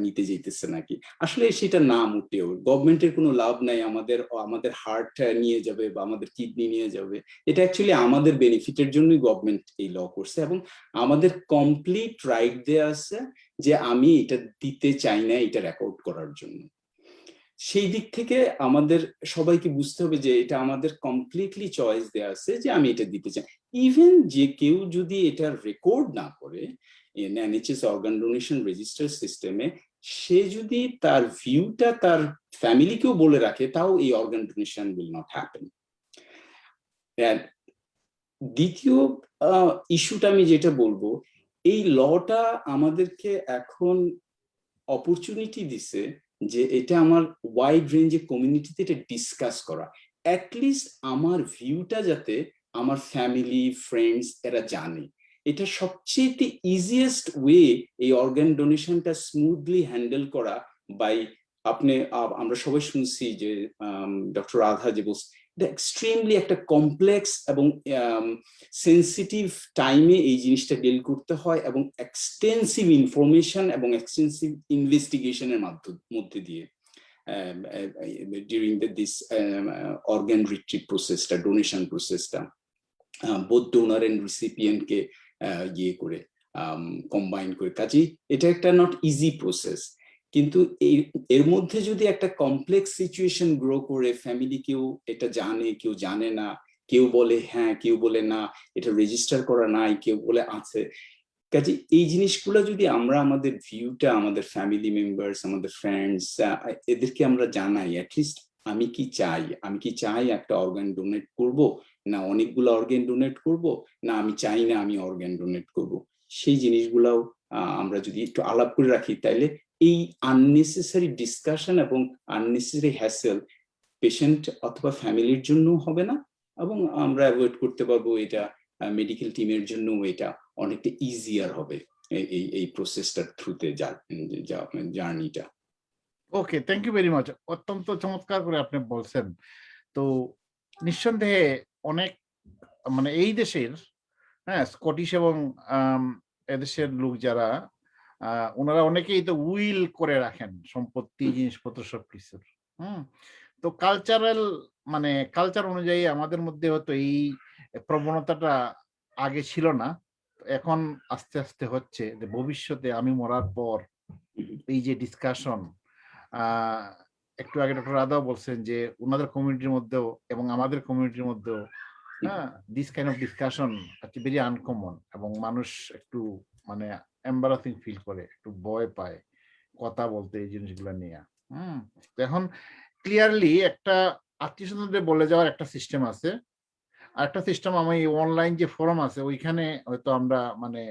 নিতে যেতেছে নাকি। আসলে সেটা না, মোটেও গভর্নমেন্টের কোনো লাভ নাই আমাদের হার্ট নিয়ে যাবে বা আমাদের কিডনি নিয়ে যাবে। এটা অ্যাকচুয়ালি আমাদের বেনিফিটের জন্যই গভর্নমেন্ট এই ল করছে, এবং আমাদের কমপ্লিট রাইট দেয়া আছে যে আমি এটা দিতে চাই না, এটা রেকর্ড করার জন্য। সেই দিক থেকে আমাদের সবাইকে বুঝতে হবে যে এটা আমাদের কমপ্লিটলি চয়েস দেয়া আছে যে আমি এটা দিতে চাই। ইভেন যে কেউ যদি এটা রেকর্ড না করে NHS অর্গান ডোনেশন রেজিস্টার সিস্টেমে, সে যদি তার ভিউটা তার ফ্যামিলিকেও বলে রাখে, তাও এই organ donation will not happen. দ্বিতীয় ইস্যুটা আমি যেটা বলবো, এই লটা আমাদেরকে এখন অপরচুনিটি দিছে যে এটা আমার ওয়াইড রেঞ্জের কমিউনিটিতে এটা ডিসকাস করা। অ্যাটলিস্ট আমার ভিউটা যাতে আমার ফ্যামিলি ফ্রেন্ডস এরা জানে। এটা সবচেয়ে ইজিয়েস্ট ওয়ে এই অর্গান ডোনেশনটা স্মুথলি হ্যান্ডেল করা বাই আমরা সবাই শুনছি যে ডক্টর রাধা যে বলছে, এটা এক্সট্রিমলি একটা কমপ্লেক্স এবং সেন্সিটিভ টাইমে এই জিনিসটা ডিল করতে হয়, এবং এক্সটেন্সিভ ইনফরমেশন এবং এক্সটেন্সিভ ইনভেস্টিগেশনের মধ্যে দিয়ে ডিউরিং দিস অর্গান রিট্রিভ প্রসেসটা, ডোনেশন প্রসেসটা বোথ ডোনার এন্ড রিসিপিয়েন্টকে ইয়ে করে কম্বাইন করে। কাজেই এটা একটা নট ইজি প্রসেস, কিন্তু এর মধ্যে যদি একটা কমপ্লেক্স সিচুয়েশন গ্রো করে ফ্যামিলি কেউ এটা জানে, কেউ জানে না, কেউ বলে হ্যাঁ, কেউ বলে না, এটা রেজিস্টার করা নাই, কেউ বলে আছে, কাজে এই জিনিসগুলো যদি আমরা আমাদের ভিউটা আমাদের ফ্যামিলি মেম্বার্স, আমাদের ফ্রেন্ডস, এদেরকে আমরা জানাই, অ্যাটলিস্ট আমি কি চাই একটা অর্গান ডোনেট করব, না অনেকগুলো অর্গান ডোনেট করব, না আমি চাই না আমি অর্গান ডোনেট করব, সেই জিনিসগুলাও আমরা যদি একটু আলাপ করে রাখি, তাইলে এই আননেসেসারি ডিসকাশন এবং আননেসেসারি হ্যাসেল পেশেন্ট অথবা ফ্যামিলির জন্য হবে না, এবং আমরা অ্যাভয়েড করতে পারবো। এটা মেডিকেল টিমের জন্য এটা অনেকটা ইজিয়ার হবে এই প্রসেসটার থ্রুতে জার্নিটা। ওকে, থ্যাংক ইউ ভেরি মাচ। অত্যন্ত চমৎকার করে আপনি বলছেন। তো নিঃসন্দেহে অনেক মানে এই দেশের স্কটিশ এবং এদেশের লোক যারা ওনারা অনেকেই তো উইল করে রাখেন সম্পত্তি, জিনিসপত্র সবকিছুর। তো কালচার অনুযায়ী আমাদের মধ্যে হয়তো এই প্রবণতাটা আগে ছিল না, এখন আস্তে আস্তে হচ্ছে যে ভবিষ্যতে আমি মরার পর এই যে ডিসকাশন, একটু আগে ডক্টর রাধাও বলছেন যে ওনাদের কমিউনিটির মধ্যেও এবং আমাদের কমিউনিটির মধ্যেও this kind of discussion very uncommon, এবং মানুষ একটু মানে এম্বারাসিং ফিল করে, একটু ভয় পায় কথা বলতে এই জিনিসগুলো নিয়ে। তো এখন ক্লিয়ারলি একটা আত্মীয়-স্বজনদের বলে যাওয়ার একটা সিস্টেম আছে। আরেকটা সিস্টেম আমি অনলাইন যে ফোরাম আছে ওইখানে হয়তো আমরা মানে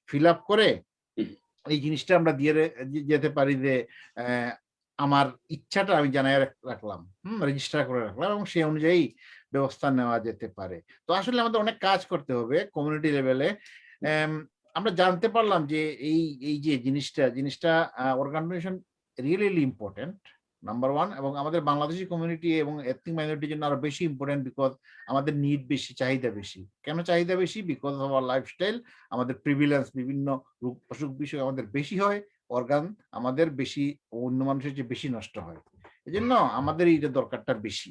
ফিল আপ করে হুম। এই জিনিসটা আমরা দিয়ে যেতে পারি যে আমার ইচ্ছাটা আমি জানায় রাখলাম, রেজিস্টার করে রাখলাম এবং সেই অনুযায়ী ব্যবস্থা নেওয়া যেতে পারে। তো আসলে আমাদের অনেক কাজ করতে হবে কমিউনিটি লেভেলে। আমরা জানতে পারলাম যে এই যে জিনিসটা organ donation really important number 1 এবং আমাদের বাংলাদেশি কমিউনিটি এবং এথনিক মাইনরিটির জন্য আরো বেশি ইম্পর্টেন্ট বিকজ আমাদের নিড বেশি, চাহিদা বেশি। কেন চাহিদা বেশি? বিকজ অফ আওয়ার লাইফস্টাইল, আমাদের প্রিভিলেন্স, বিভিন্ন রোগ অসুখ বিষয় আমাদের বেশি হয়, অর্গান আমাদের বেশি অন্য মানুষের চেয়ে বেশি নষ্ট হয়। এজন্য আমাদের এইটা দরকারটা বেশি।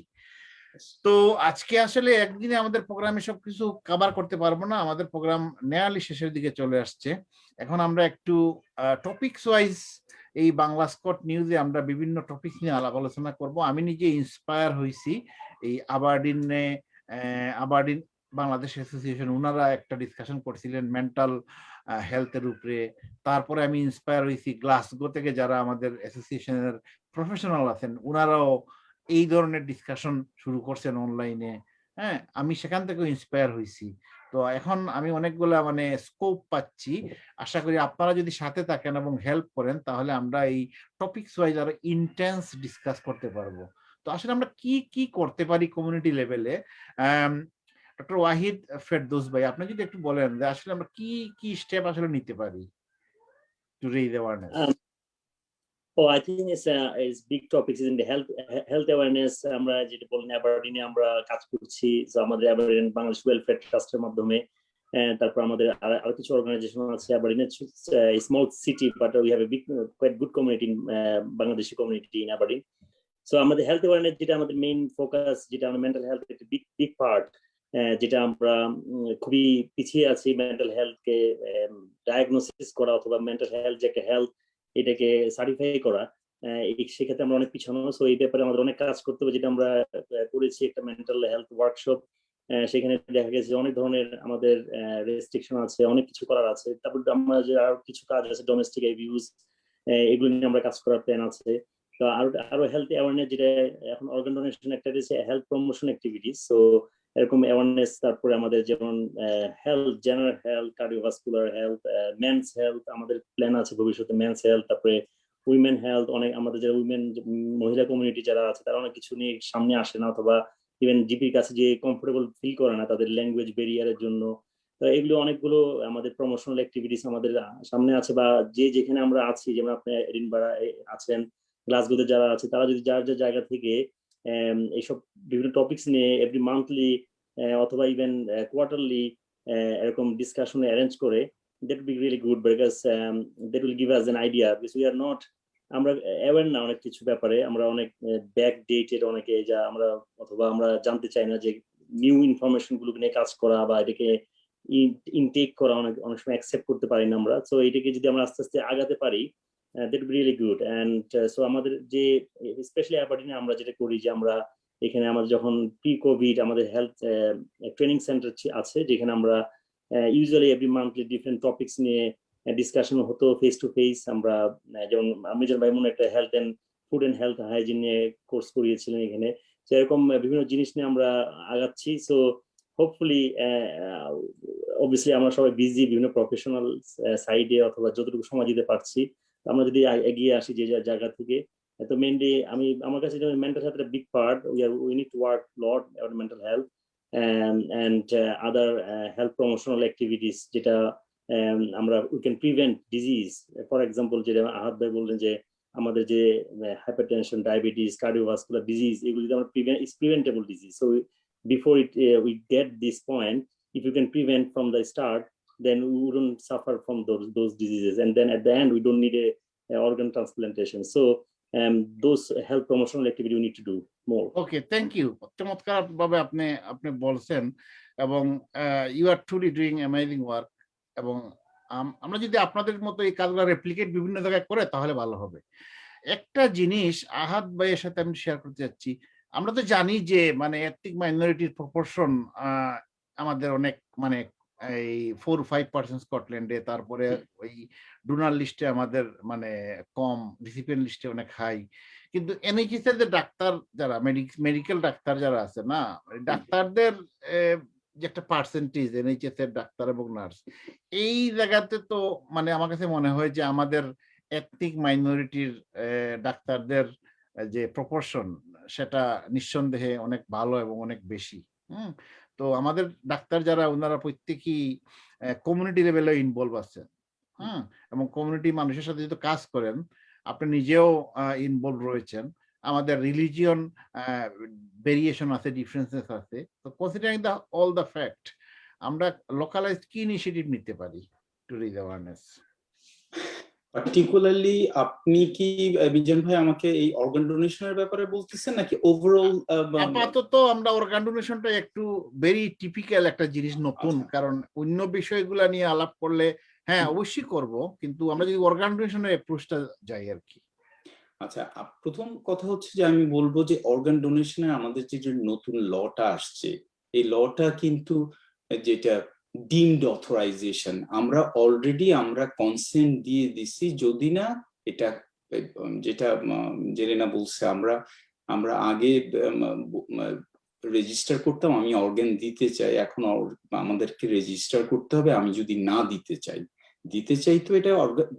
তো আজকে আসলে একদিনে আমাদের প্রোগ্রামে সবকিছু কভার করতে পারবো না, আমাদের প্রোগ্রাম নেয়ালি শেষের দিকে চলে আসছে। এখন আমরা একটু টপিকস ওয়াইজ এই বাংলা স্কট নিউজে আমরা বিভিন্ন টপিক নিয়ে আলাপ আলোচনা করব। আমি নিজে ইন্সপায়ার হয়েছি এই আবারডিন বাংলাদেশ অ্যাসোসিয়েশন, ওনারা একটা ডিসকাশন করছিলেন মেন্টাল হেলথের উপরে। তারপরে আমি ইন্সপায়ার হয়েছি গ্লাসগো থেকে যারা আমাদের অ্যাসোসিয়েশনের প্রফেশনাল আছেন, ওনারাও এই ধরনের ডিসকাশন শুরু করছেন অনলাইনে। হ্যাঁ, আমি সেখান থেকেও ইন্সপায়ার হয়েছি। তো এখন আমি অনেকগুলা মানে স্কোপ পাচ্ছি। আশা করি আপনারা যদি সাথে থাকেন এবং হেল্প করেন তাহলে আমরা এই টপিকস ওয়াইজ আরো ইন্টেন্স ডিসকাস করতে পারবো। তো আসলে আমরা কি করতে পারি কমিউনিটি লেভেলে? ডক্টর ওয়াহিদ ফেরদৌস ভাই, আপনি যদি একটু বলেন যে আসলে আমরা কি স্টেপ আসলে নিতে পারি two raise awareness. I think it's big topics in the health awareness. আমরা যেটা বললেন অ্যাবারডিনে আমরা কাজ করছি, তো আমাদের অ্যাবারডিন বাংলাদেশ ওয়েলফেয়ার ট্রাস্টের মাধ্যমে, তারপর আমাদের আরো কিছু অর্গানাইজেশন আছে। Aberdeen small city but we have a big quite good community in Bangladeshi community in Aberdeen. So আমাদের হেলথ অ্যাওয়ারনেস যেটা আমাদের মেইন ফোকাস, যেটা আমাদের মেন্টাল হেলথ একটা বিগ পার্ট, যেটা আমরা খুবই পিছিয়ে আছি মেন্টাল হেলথকে ডায়াগনোসিস করা অথবা মেন্টাল হেলথ যে একটা হেলথ এটাকে সার্টিফাই করা, সেক্ষেত্রে আমরা অনেক পিছানো। সো এই ব্যাপারে আমাদের অনেক কাজ করতে হবে, যেটা আমরা করেছি একটা মেন্টাল হেলথ ওয়ার্কশপ। সেখানে দেখা গেছে অনেক ধরনের আমাদের রেস্ট্রিকশন আছে, অনেক কিছু করার আছে। তারপর আমরা যে আরো কিছু কাজ আছে ডোমেস্টিক অ্যাবিউজ, এগুলো নিয়ে আমরা কাজ করার প্ল্যান আছে। তো আরো হেলথ অ্যাওয়ারনেস, যেটা এখন অর্গান ডোনেশন একটা হেলথ প্রমোশন অ্যাক্টিভিটিস। সো এরকম অ্যাওয়ারনেস, তারপরে আমাদের যেমন health, general health, cardiovascular health, men's health, আমাদের প্ল্যান আছে ভবিষ্যতে মেন্স হেলথ, তারপরে উইমেন হেলথ। অনেক আমাদের যারা মহিলা কমিউনিটি যারা আছে তারা অনেক কিছু নিয়ে সামনে আসে না, অথবা ইভেন জিপির কাছে যে কমফোর্টেবল ফিল করে না তাদের ল্যাঙ্গুয়েজ ব্যারিয়ারের জন্য। তো এগুলো অনেকগুলো আমাদের প্রমোশনাল অ্যাক্টিভিটিস আমাদের সামনে আছে, বা যেখানে আমরা আছি, যেমন আপনি এডিনবারা আছেন, গ্লাসগোতে যারা আছে, তারা যদি যার জায়গা থেকে এইসব বিভিন্ন টপিকস নিয়ে এভরি মান্থলি অথবা ইভেন কোয়ার্টারলি এরকম ডিসকাশন অ্যারেঞ্জ করে, that would be really good because that will give us an idea, because we are not, আমরা অ্যাওয়ার না অনেক কিছু ব্যাপারে, আমরা অনেক ব্যাক ডেটেড অনেকে, যা আমরা অথবা আমরা জানতে চাই না যে নিউ ইনফরমেশন গুলো নিয়ে কাজ করা বা এটাকে ইনটেক করা অনেক সময় অ্যাকসেপ্ট করতে পারি না আমরা। সো এটাকে যদি আমরা আস্তে আস্তে আগাতে পারি, that would be really good. And so আমাদের যে স্পেশালি অ্যাবারডিনে আমরা যেটা করি, যে আমরা এখানে আমাদের যখন প্রি কোভিড আমাদের হেলথ ট্রেনিং সেন্টার আছে, যেখানে আমরা usually every monthly different topics নিয়ে ডিসকাশন হতো ফেস টু ফেস। আমরা যেমন মিজান ভাই মনে একটা health and food and health hygiene নিয়ে কোর্স করিয়েছিলেন এখানে। তো এরকম বিভিন্ন জিনিস নিয়ে আমরা আগাচ্ছি। সো হোপফুলি অবভিয়াসলি আমরা সবাই বিজি বিভিন্ন প্রফেশনাল সাইডে, অথবা যতটুকু সময় দিতে পারছি আমরা যদি এগিয়ে আসি যে জায়গা থেকে। তো মেইনলি আমার কাছে mental health big part, we need to work lot about mental health and other health promotional activities, যেটা আমরা we can prevent disease. For example, যেটা আহাদ ভাই বললেন যে আমাদের যে হাইপারটেনশন, ডায়াবেটিস, কার্ডিওভাস্কুলার ডিজিজ, এগুলো যদি আমরা preventable disease. So before we get this point, if you can prevent from the start, then we wouldn't suffer from those diseases, and then at the end we don't need a organ transplantation. So those health promotional activity we need to do more. Okay, thank you. চমৎকার ভাবে আপনি বলছেন এবং you are truly doing amazing work. এবং আমরা যদি আপনাদের মতো এই কাজগুলো রেপ্লিকেট বিভিন্ন জায়গায় করে তাহলে ভালো হবে। একটা জিনিস আহাদ ভাইয়ের সাথে আমি শেয়ার করতে যাচ্ছি। আমরা তো জানি যে মানে এথনিক মাইনরিটির প্রপোর্শন আমাদের অনেক মানে এই 4-5% স্কটল্যান্ডে, তারপরে ওই ডোনার লিস্টে আমাদের মানে কম, ডিসিপ্লিন লিস্টে অনেক হাই। কিন্তু NHS এর যে ডাক্তার যারা মেডিকেল ডাক্তার যারা আছে না, ডাক্তারদের যে একটা পার্সেন্টেজ NHS এর ডাক্তার এবং নার্স, এই জায়গাতে তো মানে আমার কাছে মনে হয় যে আমাদের এথনিক মাইনরিটির ডাক্তারদের যে প্রপোর্শন সেটা নিঃসন্দেহে অনেক ভালো এবং অনেক বেশি। তো আমাদের ডাক্তার যারা ওনারা প্রত্যেকেই কমিউনিটি লেভেলে ইনভলভ আছেন, এবং কমিউনিটি মানুষের সাথে যেহেতু কাজ করেন, আপনি নিজেও ইনভলভ রয়েছেন। আমাদের রিলিজিয়ন ভেরিয়েশন আছে, ডিফারেন্সেস আছে। তো কনসিডারিং অল দ্য ফ্যাক্ট, আমরা লোকালাইজড কি ইনিশিয়েটিভ নিতে পারি টু রেজ অ্যাওয়ারনেস? পার্টিকুলারলি আপনি কি বিজন ভাই আমাকে এই অর্গান ডোনেশনের ব্যাপারে বলতেছেন নাকি ওভারঅল? আপাতত আমরা অর্গান ডোনেশনটা একটু ভেরি টিপিক্যাল একটা জিনিস, নতুন। কারণ অন্য বিষয়গুলা নিয়ে আলাপ করলে হ্যাঁ অবশ্যই করব, কিন্তু আমরা যদি অর্গান ডোনেশনের অ্যাপ্রোচটা যাই আর কি। আচ্ছা, প্রথম কথা হচ্ছে যে আমি বলবো যে অর্গান ডোনেশনের আমাদের যে নতুন লটা আসছে, এই লটা কিন্তু যেটা ডিমড অথরাইজেশন, আমরা অলরেডি আমরা কনসেন্ট দিয়ে দিছি, যদি না এটা যেটা জেলেনা বলছে, আমরা আগে রেজিস্টার করতাম আমি অর্গান দিতে চাই, এখন আমাদেরকে রেজিস্টার করতে হবে আমি যদি না দিতে চাই তো এটা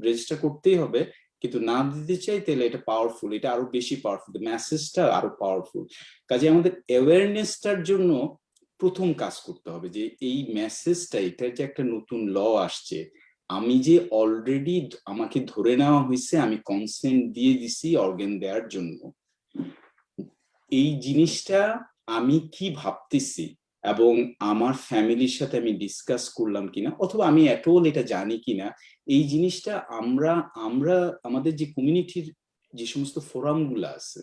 রেজিস্টার করতেই হবে, কিন্তু না দিতে চাই তাহলে এটা পাওয়ারফুল, এটা আরো বেশি পাওয়ারফুল, মেসেজটা আরো পাওয়ারফুল। কাজে আমাদের অ্যাওয়ারনেসটার জন্য প্রথম কাজ করতে হবে যে এই মেসেজটা, এটা যে একটা নতুন ল আসছে, আমি যে অলরেডি আমাকে ধরে নেওয়া হয়েছে, আমি কনসেন্ট দিয়ে দিছি অর্গান দেওয়ার জন্য, এই জিনিসটা আমি কি ভাবতেছি এবং আমার ফ্যামিলির সাথে আমি ডিসকাস করলাম কিনা, অথবা আমি এটল এটা জানি কিনা, এই জিনিসটা আমরা আমাদের যে কমিউনিটির যে সমস্ত ফোরাম গুলো আছে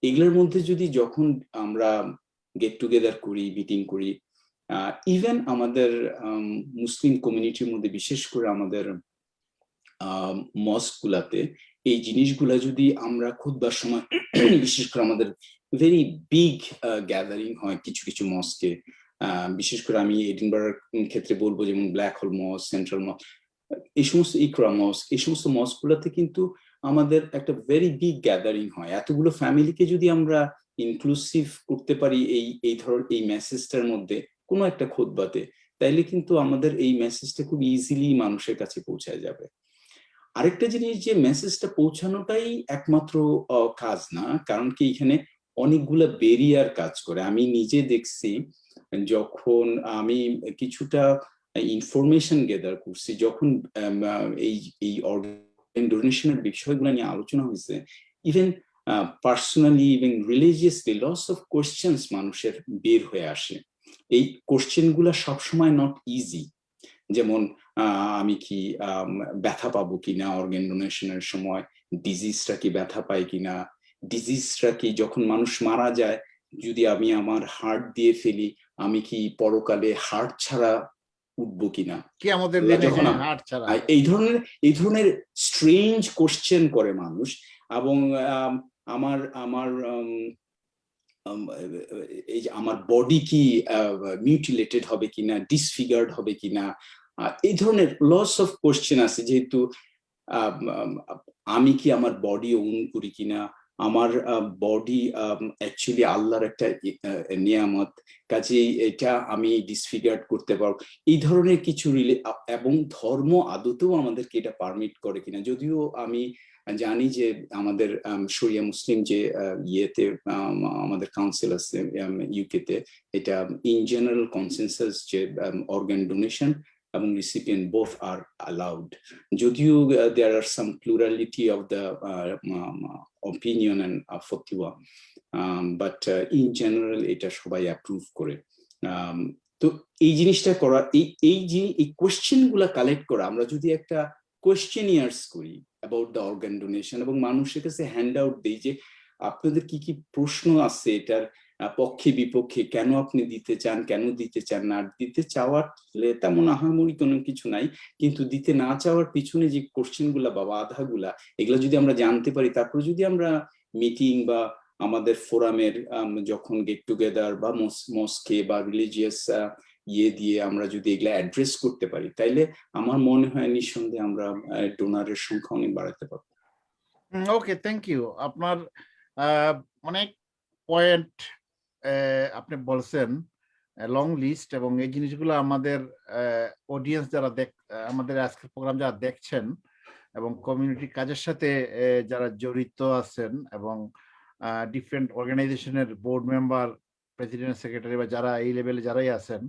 এগুলোর মধ্যে যদি যখন আমরা গেট টুগেদার করি, মিটিং করি, ইভেন আমাদের মুসলিম কমিউনিটির মধ্যে বিশেষ করে আমাদের মস্ক গুলাতে এই জিনিসগুলা যদি আমরা খুতবার সময় বিশেষ করে আমাদের ভেরি বিগ গ্যাদারিং হয় কিছু কিছু মস্কে, বিশেষ করে আমি এডিনবারার ক্ষেত্রে বলবো যেমন ব্ল্যাক হোল মস্ক, সেন্ট্রাল মস্ক, এই সমস্ত ইকরা মস্ক, এই সমস্ত মস্ক গুলাতে কিন্তু আমাদের একটা ভেরি বিগ গ্যাদারিং হয়। এতগুলো ফ্যামিলিকে যদি আমরা ইনক্লুসিভ করতে পারি এই ধরনের এই মেসেজটার মধ্যে কোনো একটা খুতবাতে, তাইলে কিন্তু আমাদের এই মেসেজটা খুব ইজিলি মানুষের কাছে পৌঁছায় যাবে। আরেকটা জিনিস, যে মেসেজটা পৌঁছানোটাই একমাত্র কাজ না, কারণ কি এখানে অনেকগুলা বেরিয়ার কাজ করে। আমি নিজে দেখছি যখন আমি কিছুটা ইনফরমেশন গেদার করছি, যখন এই অর্গান ডোনেশনের বিষয়গুলো নিয়ে আলোচনা হয়েছে, even personally even religiously lots of questions মানুষের বের হয়ে আসে। এই কোয়েশ্চেন গুলা সবসময় নট ইজি, যেমন আমি কি ব্যথা পাবো কিনা অর্গান ডোনেশনের সময়, ডিজিজটা কি ব্যথা পায় কিনা, ডিজিজটা কি যখন মানুষ মারা যায় যদি আমি আমার হার্ট দিয়ে ফেলি, আমি কি পরকালে হার্ট ছাড়া উঠবো কিনা, কি আমাদের যখন হার্ট ছাড়া, এই ধরনের স্ট্রেঞ্জ কোশ্চেন করে মানুষ। এবং আমার এই যে আমার বডি কি মিউটিলেটেড হবে কিনা, ডিসফিগার্ড হবে কিনা, এই ধরনের লস অফ কোশ্চেন আছে। যেহেতু আমি কি আমার বডি ওন করি কিনা, আমার বডি অ্যাকচুয়ালি আল্লাহর একটা নিয়ামত, কাজেই এটা আমি ডিসফিগার্ড করতে পারবো, এই ধরনের কিছু এবং ধর্ম আদতেও আমাদেরকে এটা পারমিট করে কিনা। যদিও আমি জানি যে আমাদের শরিয়া মুসলিম যে ইয়েতে আমাদের কাউন্সিল আছে ইউকেতে, এটা ইন জেনারেল কনসেনসাস যে অর্গান ডোনেশন এবং রিসিপিয়েন্ট বোথ আর অ্যালাউড, যদিও there are some plurality of the opinion and ফতোয়া, বাট ইন জেনারেল এটা সবাই অ্যাপ্রুভ করে। তো এই জিনিসটা করা, এই কোয়েশ্চেন গুলা কালেক্ট করা, আমরা যদি একটা কোয়েশ্চেনিয়ার্স করি অ্যাবাউট দ্য অর্গান ডোনেশন এবং মানুষের কাছে হ্যান্ড আউট দিই যে আপনাদের কি কি প্রশ্ন আছে এটার পক্ষে বিপক্ষে, কেন আপনি দিতে চান, কেন দিতে চান না, দিতে চাওয়ার তেমন আহামরি কোনো কিছু নাই, কিন্তু দিতে না চাওয়ার পিছনে যে কোশ্চেন গুলা বা বাধাগুলা, এগুলা যদি আমরা জানতে পারি, তারপর যদি আমরা মিটিং বা আমাদের ফোরামের যখন গেট টুগেদার বা মস্কে বা রিলিজিয়াস ইয়ে দিয়ে আমরা যদি এগুলা অ্যাড্রেস করতে পারি, তাইলে আমার মনে হয় নিঃসন্দেহে আমরা ডোনারের সংখ্যা অনেক বাড়াতে পারবো। ওকে, থ্যাংক ইউ। আপনার অনেক পয়েন্ট আপনি বলছেন, লং লিস্ট, এবং এই জিনিসগুলো আমাদের অডিয়েন্স যারা আমাদের আজকের প্রোগ্রাম যারা দেখছেন এবং কমিউনিটি কাজের সাথে যারা জড়িত আছেন এবং ডিফারেন্ট অর্গানাইজেশনের বোর্ড মেম্বার, প্রেসিডেন্ট, সেক্রেটারি বা যারা এই লেভেলে যারাই আছেন,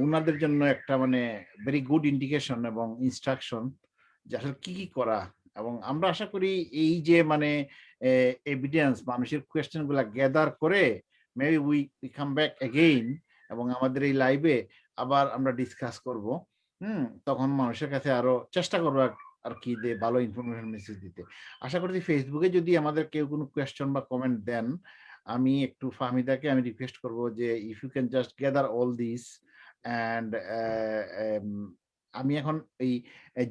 উনাদের জন্য একটা মানে ভেরি গুড ইন্ডিকেশন এবং ইনস্ট্রাকশন যে আসলে কি কি করা। এবং আমরা আশা করি এই যে মানে এভিডেন্স, মানুষের কোয়েশ্চেন গুলা গ্যাদার করে maybe we come back again এবং আমাদের এই লাইভে আবার আমরা ডিসকাস করব। তখন মানুষের কাছে আরো চেষ্টা করবো আর কি যে ভালো ইনফরমেশন মেসেজ দিতে। আশা করছি ফেসবুকে যদি আমাদের কেউ কোনো কোয়েশ্চেন বা কমেন্ট দেন, আমি একটু ফাহমিদাকে আমি রিকোয়েস্ট করব যে if you can just gather all this and আমি এখন এই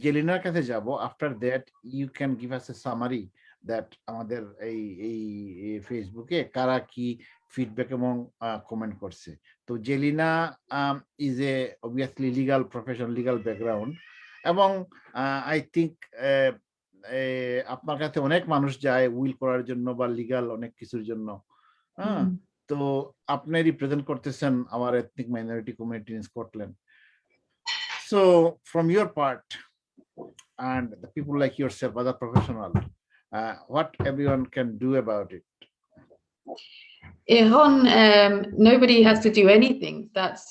জেলিনার কাছে যাব। After that you can give us a summary that আমাদের এই ফেসবুকে কারা কি ফিডব্যাক এবং কমেন্ট করছে। তো Zelina is a obviously legal profession, legal background, এবং আই থিঙ্ক আপনার কাছে অনেক মানুষ যায় উইল করার জন্য বা লিগাল অনেক কিছুর জন্য। হ্যাঁ, তো আপনি রিপ্রেজেন্ট করতেছেন আমার ethnic minority community in Scotland. So from your part and the people like yourself, other professional, what everyone can do about it? Nobody has to do anything. That's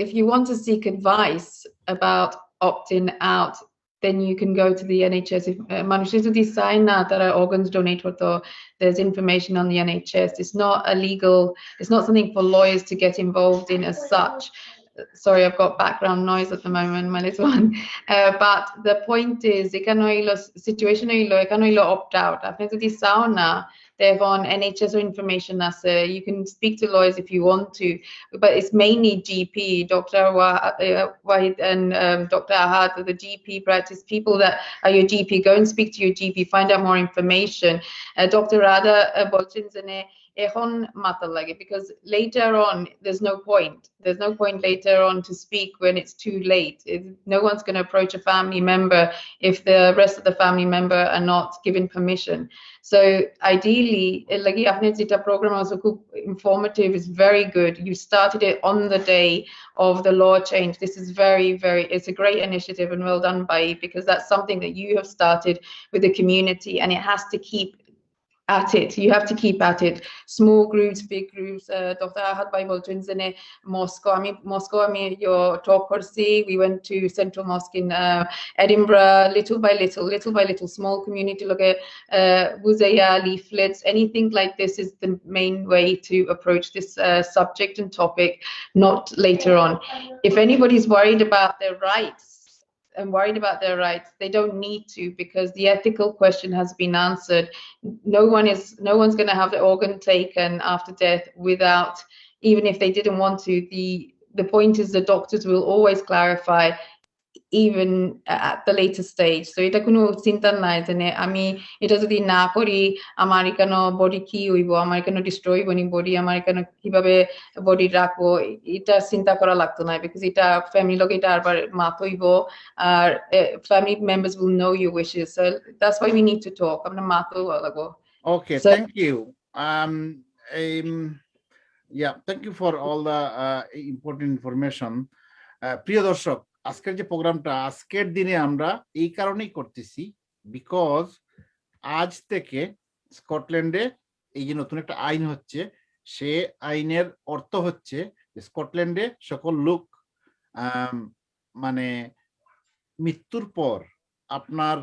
if you want to seek advice about opting out, then you can go to the NHS. If মানুষের যদি sign না তারা organs donate হতো, there's information on the NHS. It's not illegal. It's not something for lawyers to get involved in as such. Sorry, I've got background noise at the moment, my little one. But the point is, situation opt out. After the sauna, they've on NHS information as you can speak to lawyers if you want to, but it's mainly GP, Dr. Wahid and Dr. Ahad, the GP practice people that are your GP. Go and speak to your GP, find out more information. Dr. Rada Bolchinsene. Because later on there's no point later on to speak when it's too late. No one's going to approach a family member if the rest of the family member are not given permission. So ideally, like the program also informative, is very good. You started it on the day of the law change. This is it's a great initiative and well done by you, because that's something that you have started with the community, and it has to keep at it. You have to keep at it. Small groups, big groups. Dr. Ahad Bhai Bolchins in Moscow, your talk kursi. We went to Central Mosque in Edinburgh, little by little, small community. Look at Wuzaya, leaflets, anything like this is the main way to approach this subject and topic, not later on. If anybody's worried about their rights, they don't need to, because the ethical question has been answered. No one's going to have the organ taken after death without, even if they didn't want to. The point is the doctors will always clarify, even at the later stage. So এটা কোনো চিন্তা নাই যে আমি এটা যদি না করি আমার কেন বডি কি হইব, আমার কেন ডিস্ট্রয় হইব নি বডি, আমার কেন কিভাবে বডি রাখবো, এটা চিন্তা করা লাগতো না, বিকজ এটা ফ্যামিলি লোক এটা আবার মাত হইব, আর family members will know your wishes. So that's why we need to talk. আমরা মাত লাগবো। Okay, thank you. Yeah, thank you for all the important information. প্রিয় দর্শক, আজকের যে প্রোগ্রামটা আজকের দিনে আমরা এই কারণেই করতেছি, বিকজ আজ থেকে স্কটল্যান্ডে এই যে নতুন একটা আইন হচ্ছে, সে আইনের অর্থ হচ্ছে স্কটল্যান্ডে সকল লোক মানে মৃত্যুর পর আপনার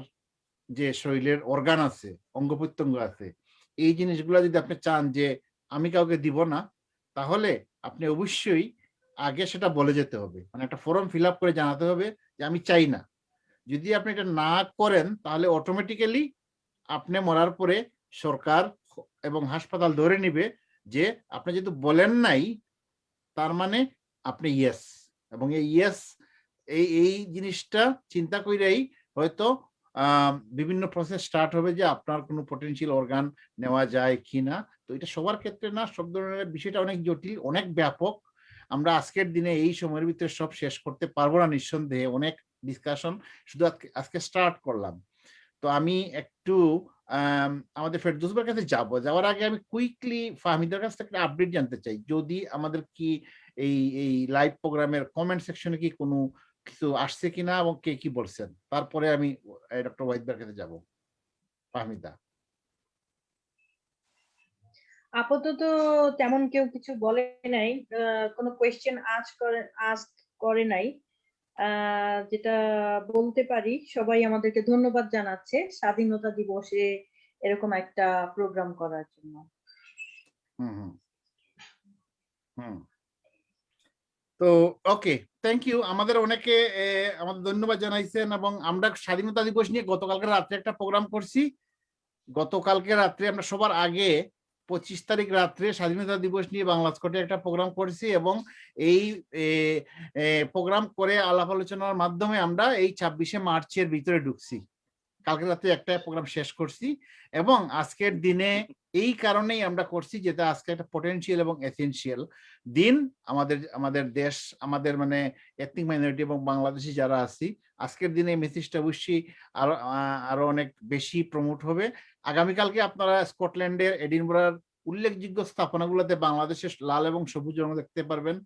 যে শরীরের অর্গান আছে, অঙ্গ প্রত্যঙ্গ আছে, এই জিনিসগুলো যদি আপনি চান যে আমি কাউকে দিব না, তাহলে আপনি অবশ্যই আগে সেটা বলে যেতে হবে, মানে একটা ফর্ম ফিল আপ করে জানাতে হবে যে আমি চাই না। যদি আপনি এটা না করেন তাহলে অটোমেটিক্যালি আপনি মরার পরে সরকার এবং হাসপাতাল ধরে নিবে যে আপনি যেহেতু বলেন নাই, তার মানে আপনি ইয়েস, এবং এই ইয়েস এই জিনিসটা চিন্তা করেই হয়তো বিভিন্ন প্রসেস স্টার্ট হবে যে আপনার কোনো পটেনশিয়াল অর্গান নেওয়া যায় কিনা। তো এটা সবার ক্ষেত্রে না, সব ধরনের বিষয়টা অনেক জটিল, অনেক ব্যাপক। আমরা আজকের দিনে এই সময়ের ভিতরে সব শেষ করতে পারবো না নিঃসন্দেহে, অনেক ডিসকাশন শুধু আজকে স্টার্ট করলাম। তো আমি একটু আমাদের ফেরদৌস ভাইয়ের কাছে যাওয়ার আগে আমি কুইকলি ফাহমিদার কাছ থেকে আপডেট জানতে চাই। যদি আমাদের কি এই লাইভ প্রোগ্রামের কমেন্ট সেকশনে কি কোনো কিছু আসছে কিনা এবং কে কি বলছেন? তারপরে আমি ডক্টর ওয়াহিদ ভাইয়ের কাছে যাব। ফাহমিদা। আপাতত তেমন কেউ কিছু বলে নাই, কোনো কোয়েশ্চেন আস্ক করে নাই। যেটা বলতে পারি, সবাই আমাদেরকে ধন্যবাদ জানাচ্ছে স্বাধীনতা দিবসে এরকম একটা প্রোগ্রাম করার জন্য। তো ওকে, থ্যাংক ইউ। আমাদের অনেকে আমাদের ধন্যবাদ জানাইছেন এবং আমরা স্বাধীনতা দিবস নিয়ে গতকালকে রাত্রে একটা প্রোগ্রাম করছি। গতকালকে রাত্রে আমরা সবার আগে 25 তারিখ রাত্রে স্বাধীনতা দিবস নিয়ে বাংলা স্কটে একটা প্রোগ্রাম করেছি এবং এই প্রোগ্রাম করে আলাপ আলোচনার মাধ্যমে আমরা এই 26শে মার্চের ভিতরে ঢুকছি। কালকে রাতে একটা প্রোগ্রাম শেষ করছি এবং আজকের দিনে এই কারণেই আমরা করছি যেটা আজকে একটা পটেনশিয়াল এবং এসেনশিয়াল দিন। আমাদের দেশ, আমাদের মানে এথনিক মাইনরিটি এবং বাংলাদেশি যারা আছি, আজকের দিনে মেসেজটা অবশ্যই আরো অনেক বেশি প্রমোট হবে। আগামীকালকে আপনারা স্কটল্যান্ডের এডিনবরার উল্লেখযোগ্য স্থাপনাগুলোতে বাংলাদেশের লাল এবং সবুজ রং দেখতে পারবেন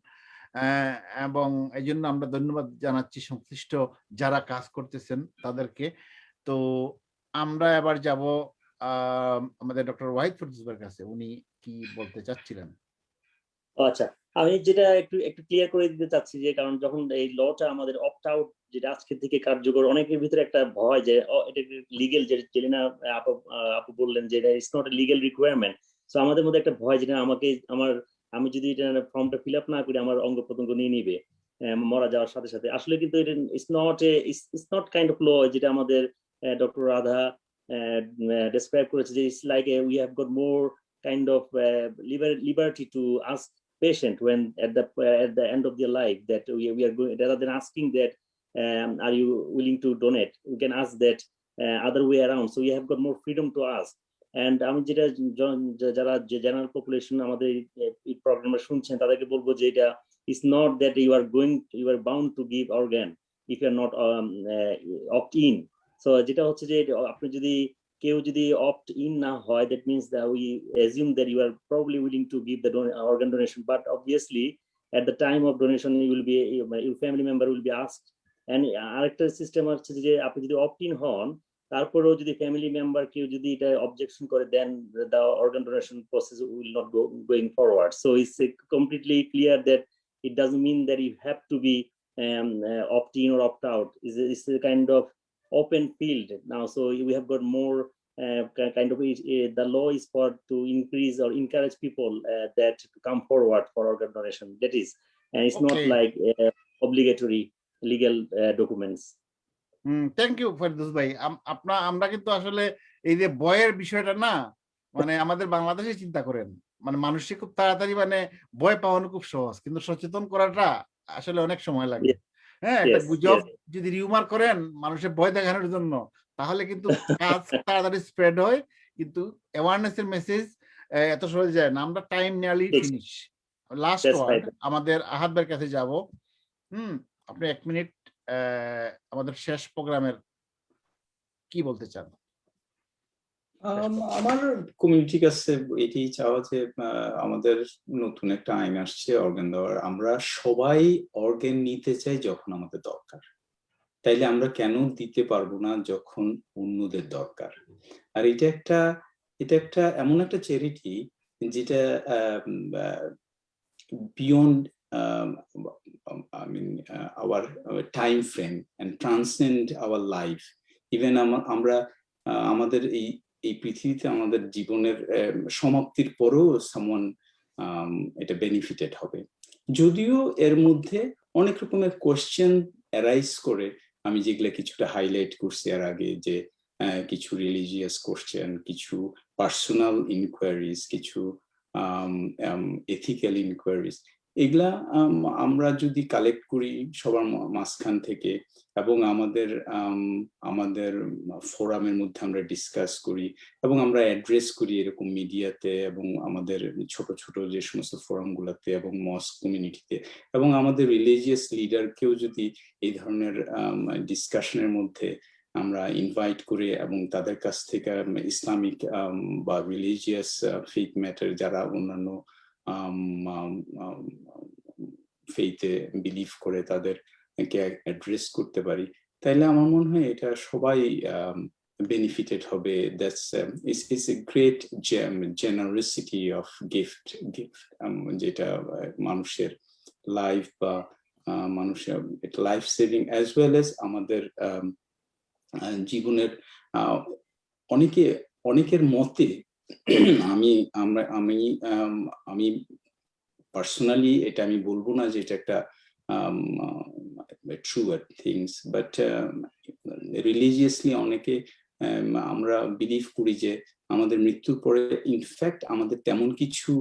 এবং এই জন্য আমরা ধন্যবাদ জানাচ্ছি সংশ্লিষ্ট যারা কাজ করতেছেন তাদেরকে। তো আমরা এবার যাব আমাদের ডক্টর ওয়াহিদ ফেরদৌসের কাছে। উনি কি বলতে চাচ্ছিলেন? আচ্ছা, আমি যেটা একটু ক্লিয়ার করে দিতে চাচ্ছি যে কারণ যখন এই লটা আমাদের অপ্ট আউট যেটা আজকে থেকে কার্যকর, অনেকের ভিতরে একটা ভয় যে এটা লিগেল, যে জেলিনা আপু বললেন যে এটা it's not a legal requirement. So আমাদের মধ্যে একটা ভয় যেটা আমি যদি এটা ফর্মটা ফিল আপ না করি আমার অঙ্গ প্রত্যঙ্গ নিয়ে নিবে মরা যাওয়ার সাথে সাথে। আসলে কিন্তু এটা it's not kind of law যেটা আমাদের ডক্টর রাধা ডেসক্রাইব করেছে যে it's like we have got more kind of liberty to ask patient when at the end of their life that we are going, rather than asking that are you willing to donate, we can ask that other way around. So we have got more freedom to ask. And আমি যেটা যারা জেনারেল পপুলেশন আমাদের এই প্রোগ্রামে শুনছেন তাদেরকে বলবো যে এটা is not that you are bound to give organ if you are not opt in. So যেটা হচ্ছে যে আপনি যদি কেউ যদি opt in না হয়, that means that we assume that you are probably willing to give the organ donation, but obviously at the time of donation your family member will be asked. And আরেকটা সিস্টেম হচ্ছে যে আপনি যদি opt in হন তারপরেও যদি ফ্যামিলি মেম্বার কেউ যদি এটা অবজেকশন করে দেন the organ donation process will not go going forward. So it's completely clear that it doesn't mean that you have to be opt in or opt out. It's a kind of open field now. So we have got more kind of the law is for to increase or encourage people that to come forward for organ donation. That is, and it's not like obligatory legal documents. Thank you Ferdous ভাই। আমরা কিন্তু আসলে এই যে বয়ের বিষয়টা না, মানে আমাদের বাংলাদেশে চিন্তা করেন, মানে মানুষকে খুব তাড়াতাড়ি মানে ভয় পাওয়ানো খুব সহজ, কিন্তু সচেতন করাটা আসলে অনেক সময় লাগে। হ্যাঁ, একটা গুজব যদি রিউমার করেন মানুষের ভয় দেখানোর জন্য, তাহলে কিন্তু কাজ তাড়াতাড়ি স্প্রেড হয়, কিন্তু অ্যাওয়ারনেস এর মেসেজ এত সহজে যায় না। আমরা time nearly finish. Last word আমাদের আহাদ ভাইয়ের কাছে যাব। আপনি 1 মিনিট আমাদের শেষ প্রোগ্রামের কি বলতে চান? আমার কমিউনিটির কাছে এটাই চাওয়া যে আমাদের নতুন একটা আইন আসছে অর্গান দেওয়ার। আমরা সবাই অর্গান নিতে চাই যখন আমাদের দরকার, তাইলে আমরা কেন দিতে পারবো না যখন অন্যদের দরকার? আর এটা একটা এমন একটা চ্যারিটি যেটা beyond our time frame and transcend our life. Even আমরা আমাদের এই পৃথিবীতে আমাদের জীবনের সমাপ্তির পরেও someone এটা বেনিফিটেড হবে। যদিও এর মধ্যে অনেক রকমের কোয়েশ্চেন অ্যারাইজ করে, আমি যেগুলো কিছুটা হাইলাইট করছি এর আগে, যে কিছু রিলিজিয়াস কোয়েশ্চেন, কিছু পার্সোনাল ইনকোয়ারিজ, কিছু এথিক্যাল ইনকোয়ারিজ, এগুলা আমরা যদি কালেক্ট করি সবার মাঝখান থেকে এবং আমাদের ফোরামের মধ্যে আমরা ডিসকাস করি এবং আমরা অ্যাড্রেস করি এরকম মিডিয়াতে এবং আমাদের ছোট ছোট যে সমস্ত ফোরামগুলোতে এবং মস্ক কমিউনিটিতে, এবং আমাদের রিলিজিয়াস লিডারকেও যদি এই ধরনের ডিসকাশনের মধ্যে আমরা ইনভাইট করে এবং তাদের কাছ থেকে ইসলামিক বা রিলিজিয়াস ফেথ ম্যাটার যারা অন্যান্য ফেইথে বিলিভ করে তাদেরকে অ্যাড্রেস করতে পারি, তাইলে আমার মনে হয় এটা সবাই বেনিফিটেড হবে। That's it's a great generosity of gift যেটা মানুষের লাইফ বা মানুষের life saving as well as আমাদের জীবনের অনেকের মতে আমি পার্সোনালি এটা আমি বলবো না যে এটা একটা ট্রু থিংস, বাট রিলিজিয়াসলি অনেকে আমরা বিলিভ করি যে আমাদের মৃত্যুর পরে ইনফ্যাক্ট আমাদের তেমন কিছু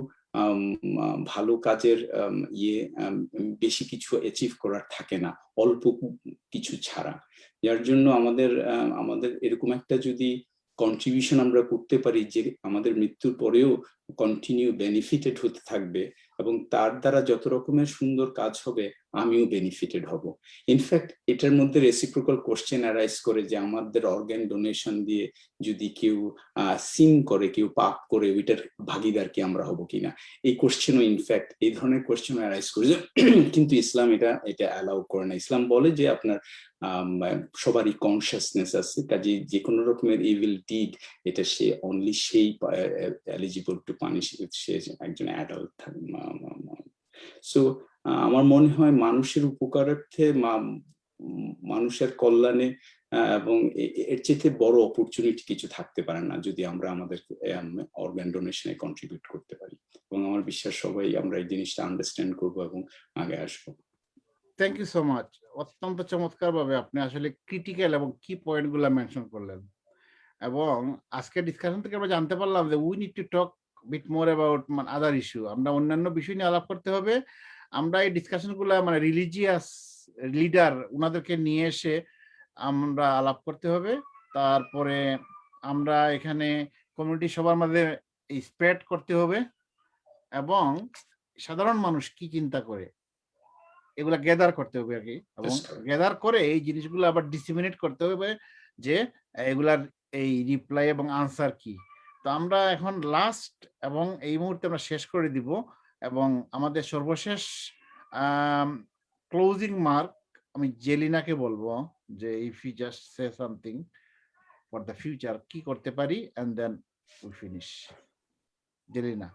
ভালো কাজের বেশি কিছু অ্যাচিভ করার থাকে না, অল্প কিছু ছাড়া। যার জন্য আমাদের এরকম একটা যদি কন্ট্রিবিউশন আমরা করতে পারি যে আমাদের মৃত্যুর পরেও কন্টিনিউ বেনিফিটেড হতে থাকবে এবং তার দ্বারা যত রকমের সুন্দর কাজ হবে আমিও বেনিফিটেড হব। ইনফ্যাক্ট এটার মধ্যে রেসিপ্রোকাল কোশ্চেন অ্যারাইজ করে যে আমাদের অর্গান ডোনেশন দিয়ে যদি কেউ সিন করে, কেউ পাপ করে, ওইটার ভাগিদার কি আমরা হব কিনা, এই কোশ্চেনও ইনফ্যাক্ট এই ধরনের কোশ্চেন অ্যারাইজ করে। কিন্তু ইসলাম এটা অ্যালাউ করে না। ইসলাম বলে যে আপনার সবারই কনসিয়াসনেস আছে, কাজে যে কোনো রকমের ইভিল ডিড এটা সে অনলি সেই এলিজিবল টু পানিশ, সে একজন অ্যাডাল্ট থাকে। সো আমার মনে হয় মানুষের উপকারার্থে মানুষের কল্যাণে এবং এর চেয়ে বড় অপরচুনিটি কিছু থাকতে পারে না যদি আমরা আমাদের অর্গান ডোনেশনে কন্ট্রিবিউট করতে পারি। এবং আমার বিশ্বাস সবাই আমরা এই জিনিসটা আন্ডারস্ট্যান্ড করবো এবং আগে আসবো। Thank you so much. অত্যন্ত চমৎকার ভাবে আপনি আসলে ক্রিটিক্যাল এবং কি পয়েন্ট গুলা মেনশন করলেন, এবং আজকে ডিসকাশন থেকে আমরা জানতে পারলাম যে we need to talk bit more about other issue. আমরা অন্যান্য বিষয় নিয়ে আলাপ করতে হবে। আমরা এই ডিসকাশন গুলা রিলিজিয়াস লিডার ওনাদেরকে নিয়ে এসে আমরা আলাপ করতে হবে। তারপরে আমরা এখানে কমিউনিটি সবার মধ্যে স্প্রেড করতে হবে এবং সাধারণ মানুষ কি চিন্তা করে এগুলা গ্যাদার করতে হবে আর কি, এবং গ্যাদার করে এই জিনিসগুলো আবার ডিসিমিনেট করতে হবে যে এগুলার এই রিপ্লাই এবং আনসার কি। তো আমরা এখন লাস্ট এবং এই মুহূর্তে আমরা শেষ করে দিব, এবং আমাদের সর্বশেষ ক্লোজিং মার্ক আমি জেলিনাকে বলবো যে if you just say something for the future কি করতে পারি, and then we finish. Jelina.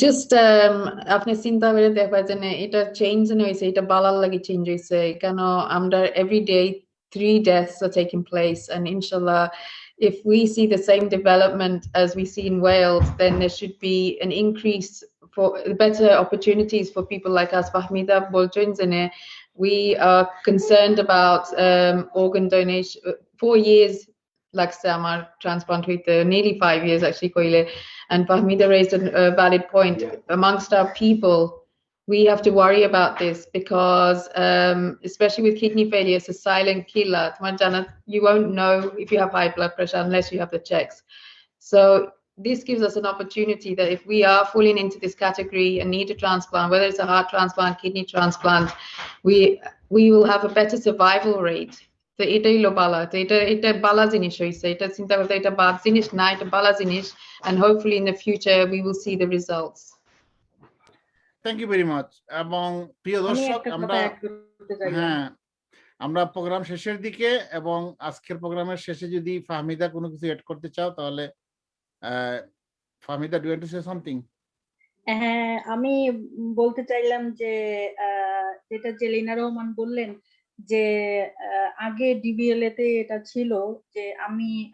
Just আপনি চিন্তা করে দেখবা যে এটা চেঞ্জ হয়েছে, এটা বালার লাগে চেঞ্জ হয়েছে, কেন আমরা everyday 3 deaths are taking place, and inshallah if we see the same development as we see in Wales, then there should be an increase for better opportunities for people like us. Fahmida Boljoins, and we are concerned about organ donation. 4 years like Samar transplant with nearly 5 years actually koile. And Fahmida raised a valid point. Amongst our people, we have to worry about this because, especially with kidney failure, it's a silent killer. You won't know if you have high blood pressure unless you have the checks. So this gives us an opportunity that if we are falling into this category and need a transplant, whether it's a heart transplant, kidney transplant, we will have a better survival rate. তো এটাই হলো বালা, তো এটা বালা জিনিস হইছে, এটা চিন্তা করতে এটা বাদ জিনিস না, এটা বালা জিনিস, and hopefully in the future we will see the results. Thank you very much. এবং প্রিয় দর্শক, আমরা প্রোগ্রাম শেষের দিকে, এবং আজকের প্রোগ্রামের শেষে যদি ফাহমিদা কোনো কিছু এড করতে চাও তাহলে Fahmida, do you want to say something? হ্যাঁ, আমি বলতে চাইলাম যে যেটা জেলিনা রহমান বললেন যে আগে ডিবিএল তে এটা ছিল যে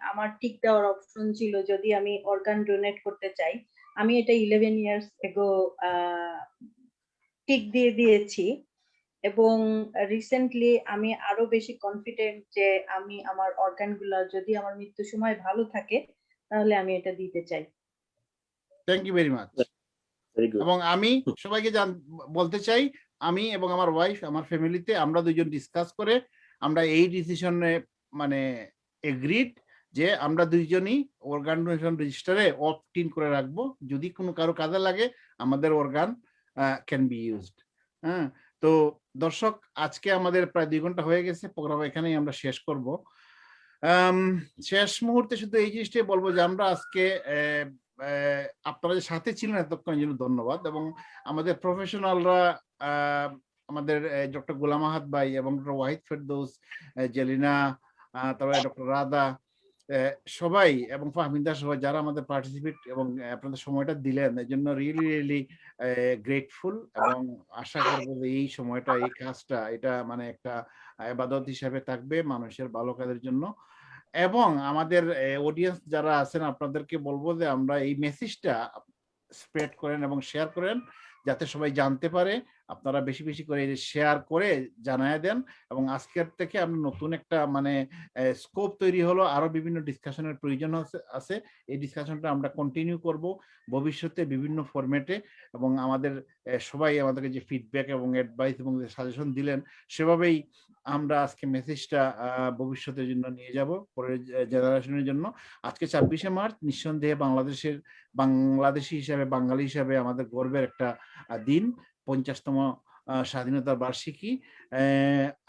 আমার টিক দেওয়ার অপশন ছিল যদি আমি অর্গান ডোনেট করতে চাই। আমি এটা 11 ইয়ার্স এগো টিক দিয়েছি, এবং রিসেন্টলি আমি আরো বেশি কনফিডেন্ট যে আমি আমার অর্গান গুলা যদি আমার মৃত্যুর সময় ভালো থাকে তাহলে আমি এটা দিতে চাই। Thank you very much. এবং আমি সবাইকে বলতে চাই, আমি এবং আমার ওয়াইফ, আমার ফ্যামিলিতে আমরা দুজন ডিসকাস করে আমরা এই ডিসিশনে এগ্রিড যে আমরা দুইজনই অর্গান ডোনেশন রেজিস্টারে অপ্ট ইন করে রাখবো, যদি কোনো কারো কাজে লাগে আমাদের অর্গান ক্যান বি ইউজড। হ্যাঁ, তো দর্শক, আজকে আমাদের প্রায় 2 ঘন্টা হয়ে গেছে, প্রোগ্রাম এখানেই আমরা শেষ করব। শেষ মুহূর্তে শুধু এই জিনিসটাই বলবো যে আমরা আজকে আপনারা যে সাথে ছিলেন এতক্ষণের জন্য ধন্যবাদ, এবং আমাদের প্রফেশনালরা আমাদের ডক্টর গোলাম আহাদ ভাই এবং ডক্টর ওয়াহিদ ফেরদৌস, জেলিনা, তারপরে ডক্টর রাদা, সবাই এবং ফাহমিদা সবাই যারা আমাদের পার্টিসিপেট এবং আপনাদের সময়টা দিলেন, এর জন্য রিয়েলি রিয়েলি গ্রেটফুল, এবং আশা করব যে এই সময়টা, এই কাজটা, এটা মানে একটা ইবাদত হিসাবে থাকবে মানুষের ভালো কাজের জন্য। এবং আমাদের অডিয়েন্স যারা আছেন আপনাদেরকে বলবো যে আমরা এই মেসেজটা স্প্রেড করেন এবং শেয়ার করেন, যাতে সবাই জানতে পারে। আপনারা বেশি বেশি করে শেয়ার করে জানায় দেন, এবং আজকের থেকে আমরা নতুন একটা মানে স্কোপ তৈরি হলো, আরো বিভিন্ন ডিসকাশনের প্রয়োজন আছে। এই ডিসকাশনটা আমরা কন্টিনিউ করব ভবিষ্যতে বিভিন্ন ফরম্যাটে, এবং আমাদের সবাই আমাদেরকে যে ফিডব্যাক এবং অ্যাডভাইস এবং সাজেশন দিলেন, সেভাবেই আমরা আজকে মেসেজটা ভবিষ্যতের জন্য নিয়ে যাব, পরের জেনারেশনের জন্য। আজকে 26শে মার্চ নিঃসন্দেহে বাংলাদেশি হিসাবে, বাঙালি হিসাবে আমাদের গর্বের একটা দিন, 50তম স্বাধীনতা বার্ষিকী।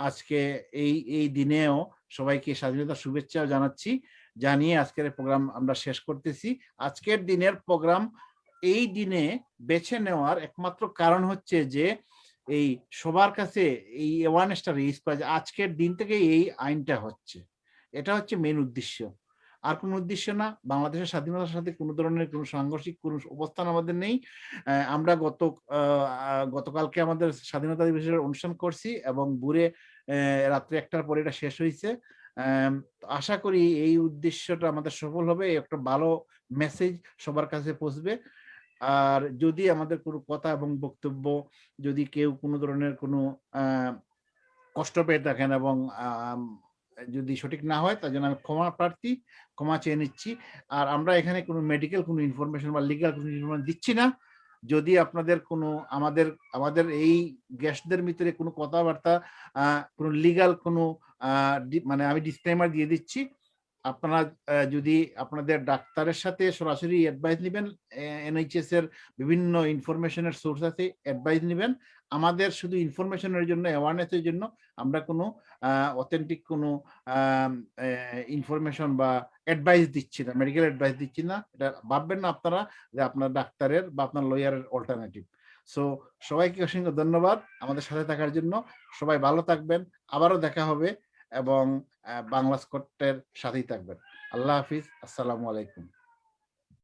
আজকে এই দিনেও সবাইকে স্বাধীনতা শুভেচ্ছা জানাচ্ছি, জানিয়ে আজকের প্রোগ্রাম আমরা শেষ করতেছি। আজকের দিনের প্রোগ্রাম এই দিনে বেছে নেওয়ার একমাত্র কারণ হচ্ছে যে এই সবার কাছে এই অ্যাওয়ারনেসটা রেইজ করা, যে আজকের দিন থেকে এই আইনটা হচ্ছে, এটা হচ্ছে মেইন উদ্দেশ্য, আর কোনো উদ্দেশ্য না। বাংলাদেশের স্বাধীনতার সাথে কোনো ধরনের কোনো সাংঘর্ষিক কোনো অবস্থান আমাদের নেই। আমরা গতকালকে আমাদের স্বাধীনতা দিবসের অনুষ্ঠান করছি, এবং ভোরে রাত্রে 1টার পরে এটা শেষ হয়েছে। আশা করি এই উদ্দেশ্যটা আমাদের সফল হবে, একটা ভালো মেসেজ সবার কাছে পৌঁছবে। আর যদি আমাদের কোনো কথা এবং বক্তব্য যদি কেউ কোনো ধরনের কোনো কষ্ট পেয়ে থাকেন এবং যদি সঠিক না হয়, তার জন্য আমি ক্ষমা চেয়ে নিচ্ছি। আর আমরা এখানে কোনো মেডিকেল কোনো ইনফরমেশন বা লিগাল কোনো ইনফরমেশন দিচ্ছি না। যদি আপনাদের কোনো আমাদের এই গেস্টদের ভিতরে কোনো কথাবার্তা কোনো লিগাল কোনো মানে আমি ডিসক্লেমার দিয়ে দিচ্ছি, আপনারা যদি আপনাদের ডাক্তারের সাথে সরাসরি অ্যাডভাইস নেবেন, এনএইচএস এর বিভিন্ন ইনফরমেশনের সোর্স আছে, অ্যাডভাইস নেবেন। আমাদের শুধু ইনফরমেশনের জন্য, অ্যাওয়ারনেসের জন্য আমরা কোনো অথেন্টিক কোনো ইনফরমেশন বা অ্যাডভাইস দিচ্ছি না, মেডিকেল অ্যাডভাইস দিচ্ছি না। এটা ভাববেন না আপনারা যে আপনার ডাক্তারের বা আপনার লয়ারের অল্টারনেটিভ। সো সবাইকে অসংখ্য ধন্যবাদ আমাদের সাথে থাকার জন্য। সবাই ভালো থাকবেন, আবারও দেখা হবে, এবং বাংলা স্কটের সাথেই থাকবেন। আল্লাহ হাফিজ, আসসালামু আলাইকুম।